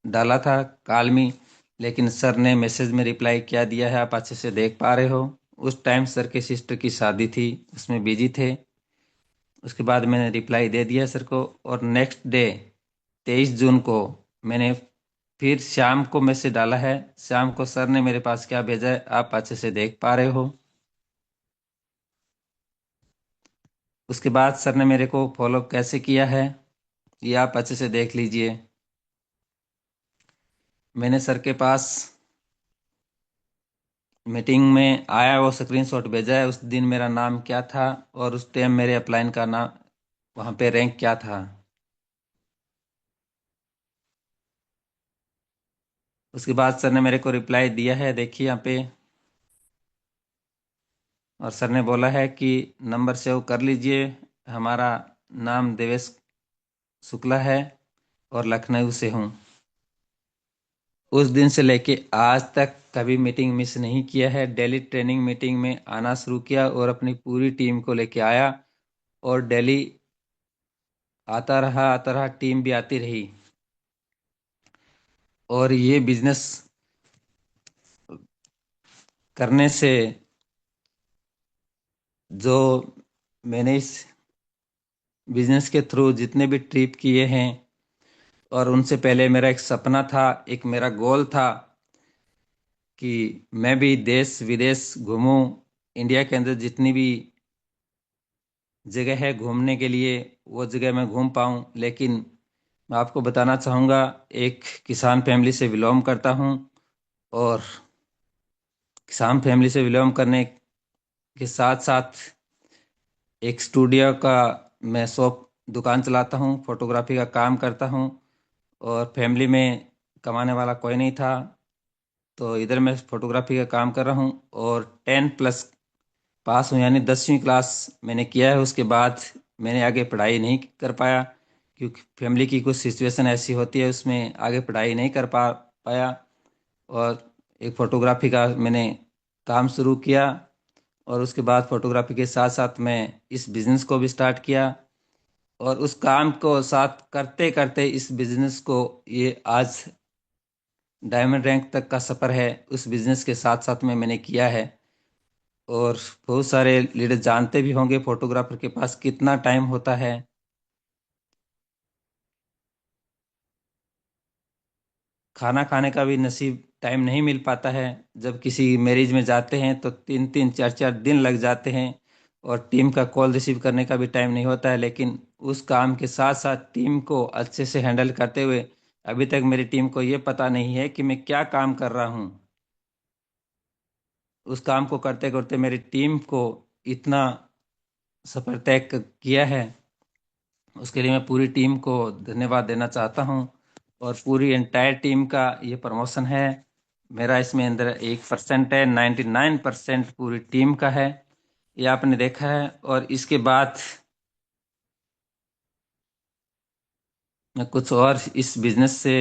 डाला था कॉल मी, लेकिन सर ने मैसेज में रिप्लाई क्या दिया है आप अच्छे से देख पा रहे हो। उस टाइम सर के सिस्टर की शादी थी, उसमें बिजी थे। उसके बाद मैंने रिप्लाई दे दिया सर को और नेक्स्ट डे 23 जून को मैंने फिर शाम को मैसेज डाला है। शाम को सर ने मेरे पास क्या भेजा है आप अच्छे से देख पा रहे हो। उसके बाद सर ने मेरे को फॉलो कैसे किया है ये आप अच्छे से देख लीजिए। मैंने सर के पास मीटिंग में आया वो स्क्रीनशॉट भेजा है, उस दिन मेरा नाम क्या था और उस टाइम मेरे अपलाइन का नाम वहाँ पे रैंक क्या था। उसके बाद सर ने मेरे को रिप्लाई दिया है, देखिए यहाँ पे। और सर ने बोला है कि नंबर सेव कर लीजिए, हमारा नाम देवेश शुक्ला है और लखनऊ से हूँ। उस दिन से लेके आज तक कभी मीटिंग मिस नहीं किया है। डेली ट्रेनिंग मीटिंग में आना शुरू किया और अपनी पूरी टीम को लेके आया और डेली आता रहा, टीम भी आती रही। और ये बिजनेस करने से जो मैंने इस बिजनेस के थ्रू जितने भी ट्रिप किए हैं, और उनसे पहले मेरा एक सपना था, एक मेरा गोल था कि मैं भी देश विदेश घूमूं। इंडिया के अंदर जितनी भी जगह है घूमने के लिए वो जगह मैं घूम पाऊं। लेकिन मैं आपको बताना चाहूँगा, एक किसान फैमिली से बिलोंग करता हूं और किसान फैमिली से बिलोंग करने के साथ साथ एक स्टूडियो का मैं शॉप दुकान चलाता हूं, फोटोग्राफी का काम करता हूं। और फैमिली में कमाने वाला कोई नहीं था, तो इधर मैं फोटोग्राफी का काम कर रहा हूं। और 10+ पास हूँ, यानी 10वीं क्लास मैंने किया है। उसके बाद मैंने आगे पढ़ाई नहीं कर पाया क्योंकि फैमिली की कुछ सिचुएशन ऐसी होती है, उसमें आगे पढ़ाई नहीं कर पाया। और एक फ़ोटोग्राफी का मैंने काम शुरू किया और उसके बाद फ़ोटोग्राफी के साथ साथ मैं इस बिज़नेस को भी स्टार्ट किया। और उस काम को साथ करते करते इस बिजनेस को ये आज डायमंड रैंक तक का सफ़र है, उस बिजनेस के साथ साथ में मैंने किया है। और बहुत सारे लीडर जानते भी होंगे फोटोग्राफर के पास कितना टाइम होता है। खाना खाने का भी नसीब टाइम नहीं मिल पाता है। जब किसी मैरिज में जाते हैं तो 3-3 4-4 दिन लग जाते हैं और टीम का कॉल रिसीव करने का भी टाइम नहीं होता है। लेकिन उस काम के साथ साथ टीम को अच्छे से हैंडल करते हुए अभी तक मेरी टीम को ये पता नहीं है कि मैं क्या काम कर रहा हूँ। उस काम को करते करते मेरी टीम को इतना सफर तय किया है, उसके लिए मैं पूरी टीम को धन्यवाद देना चाहता हूँ। और पूरी एंटायर टीम का ये प्रमोशन है, मेरा इसमें अंदर 1% है, 99% पूरी टीम का है, ये आपने देखा है। और इसके बाद मैं कुछ और इस बिजनेस से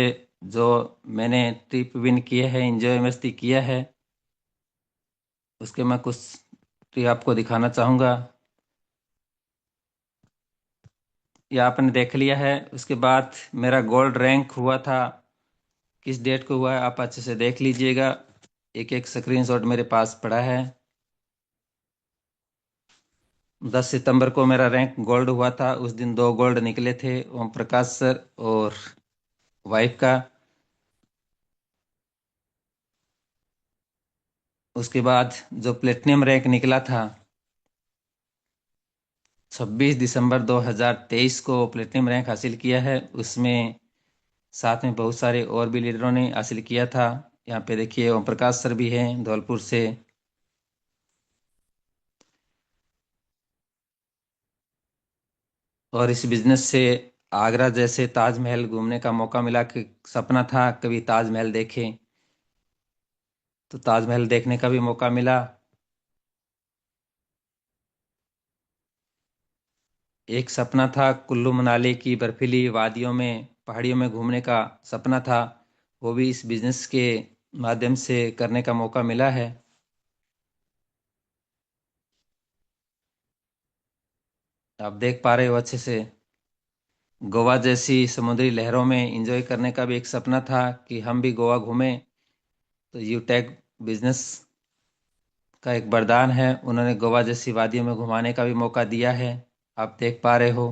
जो मैंने ट्रिप विन किए हैं, एंजॉय मस्ती किया है, उसके मैं कुछ ट्रिप आपको दिखाना चाहूँगा। ये आपने देख लिया है। उसके बाद मेरा गोल्ड रैंक हुआ था, किस डेट को हुआ है आप अच्छे से देख लीजिएगा। एक एक स्क्रीनशॉट मेरे पास पड़ा है। 10 सितंबर को मेरा रैंक गोल्ड हुआ था। उस दिन 2 गोल्ड निकले थे, ओम प्रकाश सर और वाइफ का। उसके बाद जो प्लेटिनम रैंक निकला था 26 दिसंबर 2023 को प्लेटिनम रैंक हासिल किया है। उसमें साथ में बहुत सारे और भी लीडरों ने हासिल किया था। यहाँ पे देखिए ओम प्रकाश सर भी हैं धौलपुर से। और इस बिजनेस से आगरा जैसे ताजमहल घूमने का मौका मिला कि सपना था कभी ताजमहल देखें, तो ताजमहल देखने का भी मौका मिला। एक सपना था कुल्लू मनाली की बर्फीली वादियों में, पहाड़ियों में घूमने का सपना था, वो भी इस बिजनेस के माध्यम से करने का मौका मिला है। आप देख पा रहे हो अच्छे से। गोवा जैसी समुद्री लहरों में एंजॉय करने का भी एक सपना था कि हम भी गोवा घूमें, तो यूटेक बिजनेस का एक वरदान है, उन्होंने गोवा जैसी वादियों में घुमाने का भी मौका दिया है। आप देख पा रहे हो।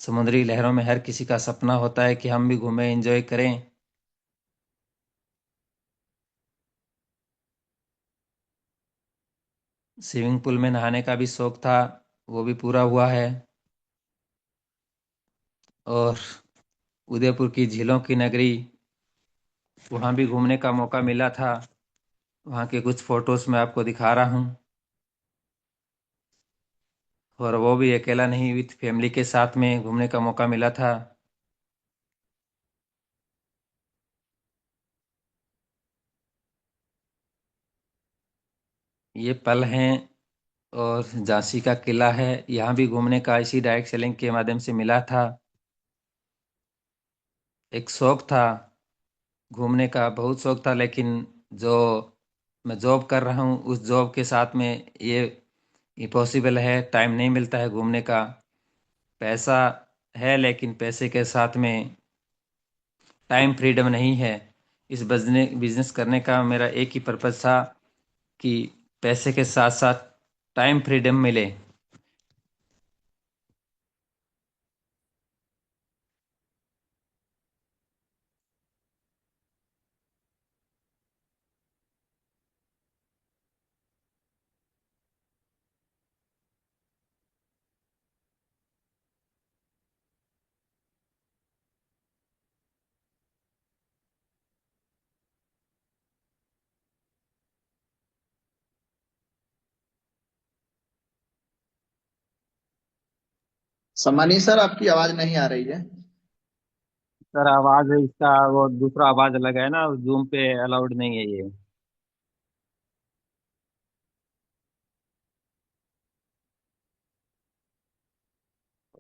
समुद्री लहरों में हर किसी का सपना होता है कि हम भी घूमें एंजॉय करें। स्विमिंग पूल में नहाने का भी शौक था, वो भी पूरा हुआ है। और उदयपुर की झीलों की नगरी, वहाँ भी घूमने का मौका मिला था। वहाँ के कुछ फोटोज मैं आपको दिखा रहा हूँ। और वो भी अकेला नहीं, विथ फैमिली के साथ में घूमने का मौका मिला था। ये पल हैं। और झांसी का किला है, यहाँ भी घूमने का इसी डायरेक्ट सेलिंग के माध्यम से मिला था। एक शौक था घूमने का, बहुत शौक था, लेकिन जो मैं जॉब कर रहा हूँ उस जॉब के साथ में ये इम्पॉसिबल है, टाइम नहीं मिलता है घूमने का। पैसा है लेकिन पैसे के साथ में टाइम फ्रीडम नहीं है। इस बिजनेस करने का मेरा एक ही पर्पज़ था कि पैसे के साथ साथ टाइम फ्रीडम मिले। सम्मानी सर, आपकी आवाज नहीं आ रही है। सर आवाज इसका वो दूसरा आवाज अलग है ना, जूम पे अलाउड नहीं है ये।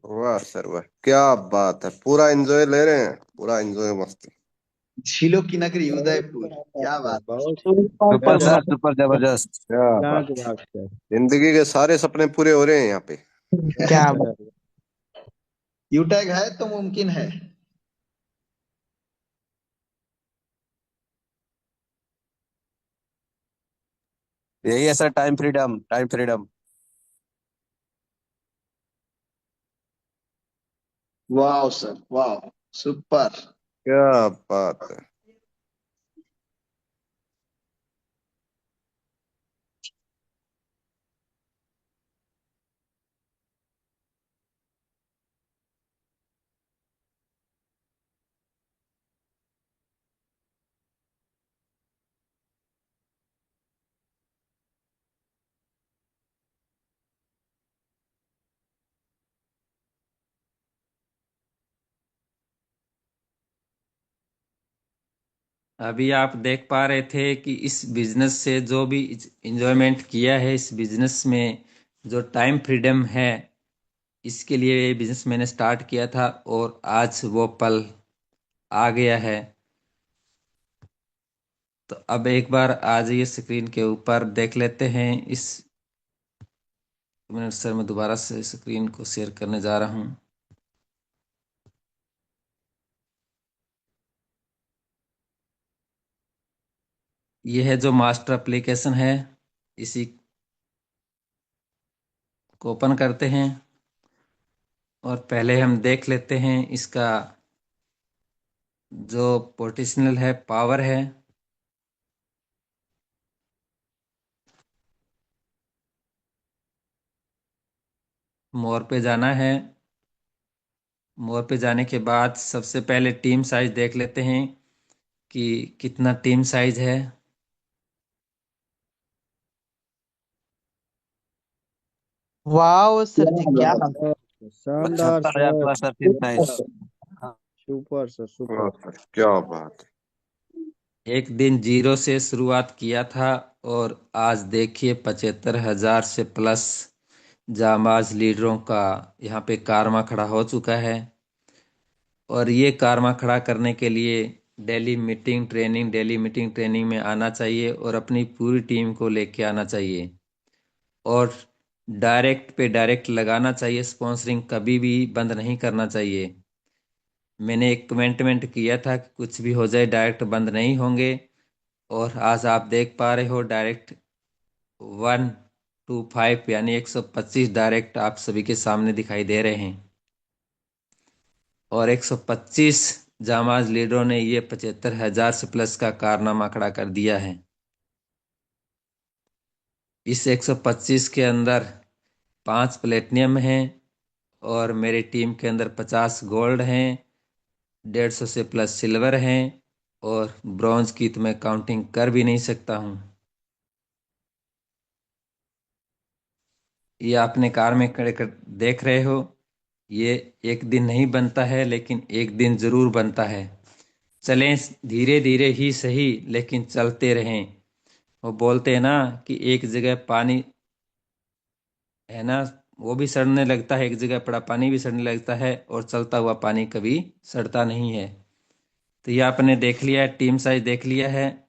वाह सर वाह, क्या बात है, पूरा एंजॉय ले रहे हैं, पूरा एंजॉय मस्ती। झीलों की नगरी उदयपुर, क्या बात है। बहुत सुपर सर, सुपर जबरदस्त। क्या बात, लाजवाब सर। जिंदगी के सारे सपने पूरे हो रहे हैं यहाँ पे। क्या बात। यूटैग है तो मुमकिन है। यही है sir, time freedom, time freedom. वाह सर, वाह, सुपर। क्या बात है। अभी आप देख पा रहे थे कि इस बिजनेस से जो भी इंजॉयमेंट किया है, इस बिजनेस में जो टाइम फ्रीडम है, इसके लिए ये बिजनेस मैंने स्टार्ट किया था और आज वो पल आ गया है। तो अब एक बार आ जाइए स्क्रीन के ऊपर, देख लेते हैं इस मिनट। सर मैं दोबारा से स्क्रीन को शेयर करने जा रहा हूँ। ये है जो मास्टर एप्लीकेशन है, इसी को ओपन करते हैं और पहले हम देख लेते हैं इसका जो पोटेंशियल है, पावर है। मोर पे जाना है। मोर पे जाने के बाद सबसे पहले टीम साइज देख लेते हैं कि कितना टीम साइज है। वाह सर जी, क्या शानदार 75,000 sir. Plus sir, team size. Super sir, हाँ सुपर। सर, क्या बात है। एक दिन जीरो से शुरुआत किया था और आज देखिए 75,000 से प्लस जांबाज लीडरों का यहाँ पे कारमा खड़ा हो चुका है। और ये कारमा खड़ा करने के लिए डेली मीटिंग ट्रेनिंग में आना चाहिए और अपनी पूरी टीम को लेके आना चाहिए और डायरेक्ट पे डायरेक्ट लगाना चाहिए। स्पॉन्सरिंग कभी भी बंद नहीं करना चाहिए। मैंने एक कमेंटमेंट किया था कि कुछ भी हो जाए डायरेक्ट बंद नहीं होंगे, और आज आप देख पा रहे हो डायरेक्ट 125 यानी 125 डायरेक्ट आप सभी के सामने दिखाई दे रहे हैं। और 125 जामाज लीडरों ने ये 75,000 से प्लस का कारनामा खड़ा कर दिया है। इस 125 के अंदर 5 प्लेटिनियम हैं और मेरी टीम के अंदर 50 गोल्ड हैं, 150 से प्लस सिल्वर हैं और ब्रॉन्ज की तो मैं काउंटिंग कर भी नहीं सकता हूँ। ये आपने कार में खड़े कर देख रहे हो, ये एक दिन नहीं बनता है लेकिन एक दिन जरूर बनता है। चलें धीरे धीरे ही सही, लेकिन चलते रहें। वो बोलते हैं ना कि एक जगह पानी है ना, वो भी सड़ने लगता है, एक जगह पड़ा पानी भी सड़ने लगता है और चलता हुआ पानी कभी सड़ता नहीं है। तो ये आपने देख लिया है, टीम साइज देख लिया है।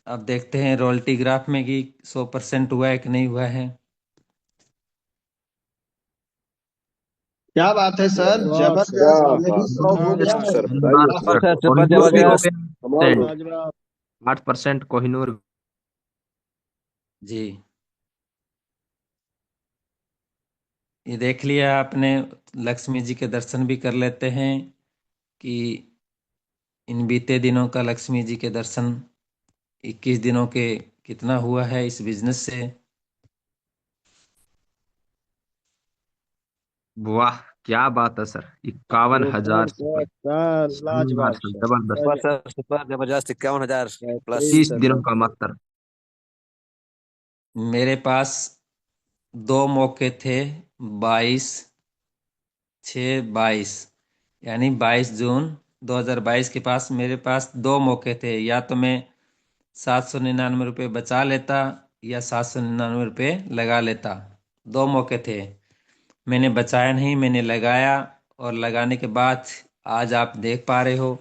अब देखते हैं रॉयल्टी ग्राफ में कि 100% हुआ है कि नहीं हुआ है। क्या बात है सर, वाह सर, क्या जबरदस्त, ये भी बात है, 100 हो गया जबरदस्त है। सर, बताइए शानदार super sir. Sir. Sir, super Kohinoor भी हो जबरदस्त। गया कमाल हो। 8%। लाजवाब। 8% कोहिनूर। जी, ये देख लिया आपने। लक्ष्मी जी के दर्शन भी कर लेते हैं कि इन बीते दिनों का लक्ष्मी जी के दर्शन 21 दिनों के कितना हुआ है इस बिजनेस से। वाह, क्या बात है सर। 51,000 सुपर से सर, ऊपर। सर शानदार लाजवाब सर, सर। जबरदस्त। सुपर सर, सुपर जबरदस्त, 51,000 प्लस। बेहतरीन 30 सर, दिनों का बेहतरीन। मात्र। मेरे पास दो मौके थे, 22/6/22 यानी 22 जून 2022 के पास मेरे पास दो मौके थे। या तो मैं 799 रुपये बचा लेता या 799 रुपये लगा लेता। दो मौके थे, मैंने बचाया नहीं, मैंने लगाया और लगाने के बाद आज आप देख पा रहे हो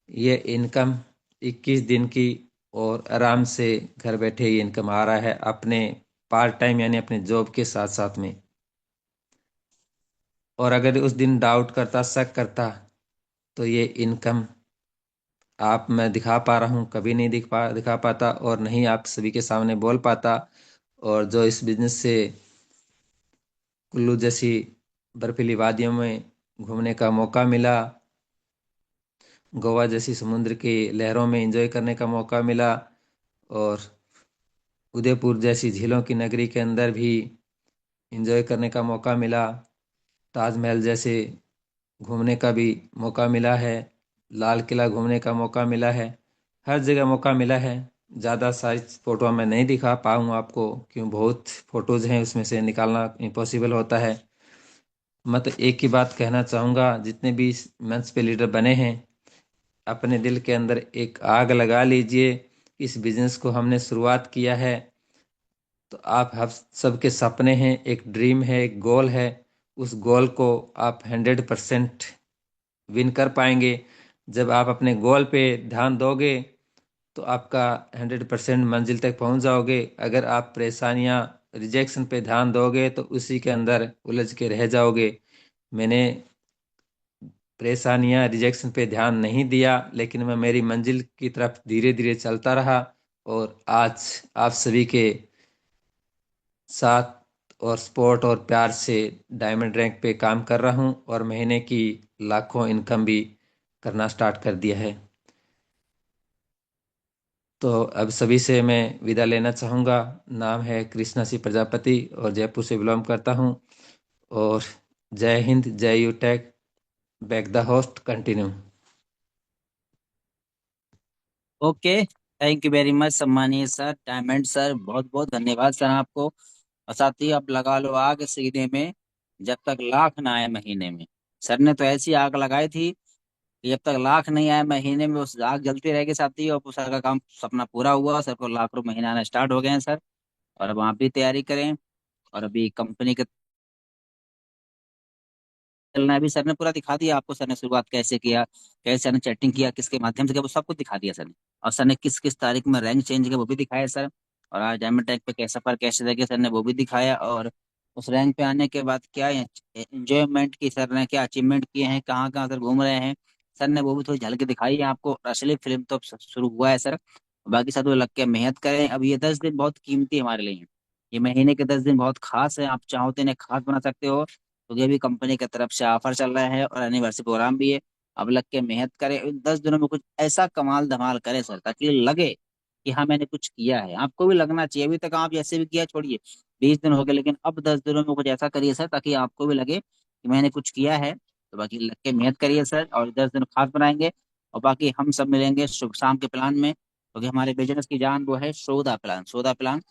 ये इनकम 21 दिन की, और आराम से घर बैठे ये इनकम आ रहा है अपने पार्ट टाइम यानी अपने जॉब के साथ साथ में। और अगर उस दिन डाउट करता, शक करता, तो ये इनकम आप मैं दिखा पा रहा हूँ, कभी नहीं दिखा पाता और नहीं आप सभी के सामने बोल पाता। और जो इस बिजनेस से कुल्लू जैसी बर्फीली वादियों में घूमने का मौका मिला, गोवा जैसी समुद्र की लहरों में एंजॉय करने का मौका मिला, और उदयपुर जैसी झीलों की नगरी के अंदर भी एंजॉय करने का मौका मिला, ताजमहल जैसे घूमने का भी मौका मिला है, लाल किला घूमने का मौका मिला है, हर जगह मौका मिला है। ज़्यादा साइज फ़ोटो मैं नहीं दिखा पाऊँगा आपको, क्यों बहुत फ़ोटोज़ हैं, उसमें से निकालना इम्पॉसिबल होता है। मैं तो एक ही बात कहना चाहूँगा, जितने भी मंच पे लीडर बने हैं, अपने दिल के अंदर एक आग लगा लीजिए। इस बिजनेस को हमने शुरुआत किया है तो आप हम सबके सपने हैं, एक ड्रीम है, एक गोल है, उस गोल को आप 100% विन कर पाएंगे। जब आप अपने गोल पे ध्यान दोगे तो आपका 100% मंजिल तक पहुंच जाओगे। अगर आप परेशानियां, रिजेक्शन पे ध्यान दोगे तो उसी के अंदर उलझ के रह जाओगे। मैंने परेशानियां, रिजेक्शन पे ध्यान नहीं दिया, लेकिन मैं मेरी मंजिल की तरफ धीरे धीरे चलता रहा, और आज आप सभी के साथ और सपोर्ट और प्यार से डायमंड रैंक पे काम कर रहा हूं, और महीने की लाखों इनकम भी करना स्टार्ट कर दिया है। तो अब सभी से मैं विदा लेना चाहूँगा। नाम है कृष्णा सी प्रजापति और जयपुर से बिलोंग करता हूँ। और जय हिंद, जय you take, back the host, continue. Okay, thank you very much सम्मानीय सर, डायमंड सर, बहुत बहुत धन्यवाद सर आपको। और साथ ही आप लगा लो आग सीने में, जब तक लाख ना आए महीने में। सर ने तो ऐसी आग लगाई थी कि जब तक लाख नहीं आए महीने में उस आग जलती रहेगी साथी। और सर का काम सपना पूरा हुआ, सर को लाख रुपए महीना आना स्टार्ट हो गए हैं सर। और अब आप भी तैयारी करें। और अभी कंपनी के चलना है, अभी सर ने पूरा दिखा दिया आपको, सर ने शुरुआत कैसे किया, कैसे सर ने चैटिंग किया, किसके माध्यम से किया, वो सब कुछ दिखा दिया सर ने। और सर ने किस किस तारीख में रैंक चेंज किया वो भी दिखाया सर। और आज डायमंड टैग पे कैसा पर कैसे रह गया सर ने वो भी दिखाया। और उस रैंक पे आने के बाद क्या एंजॉयमेंट की सर ने, क्या अचीवमेंट किए हैं, कहाँ कहाँ सर घूम रहे हैं, सर ने वो भी थोड़ी झलक दिखाई है आपको। असली फिल्म तो अब शुरू हुआ है सर। बाकी सब तो लग के मेहनत करें। अब ये 10 दिन बहुत कीमती हमारे लिए हैं। ये महीने के 10 दिन बहुत खास है, आप चाहो तो इन्हें खास बना सकते हो। तो ये भी कंपनी की तरफ से ऑफर चल रहा है और एनिवर्सरी प्रोग्राम भी है। अब लग के मेहनत करें, इन 10 दिनों में कुछ ऐसा कमाल धमाल करें सर, ताकि लगे कि हाँ मैंने कुछ किया है। आपको भी लगना चाहिए, अभी तक आप जैसे भी किया छोड़िए, 20 दिन हो गए, लेकिन अब 10 दिनों में कुछ ऐसा करिए सर ताकि आपको भी लगे कि मैंने कुछ किया है। तो बाकी लग के मेहनत करिए सर, और 10 दिन खास बनाएंगे। और बाकी हम सब मिलेंगे शुभ शाम के प्लान में, क्योंकि हमारे बिजनेस की जान वो है सौदा प्लान, सौदा प्लान।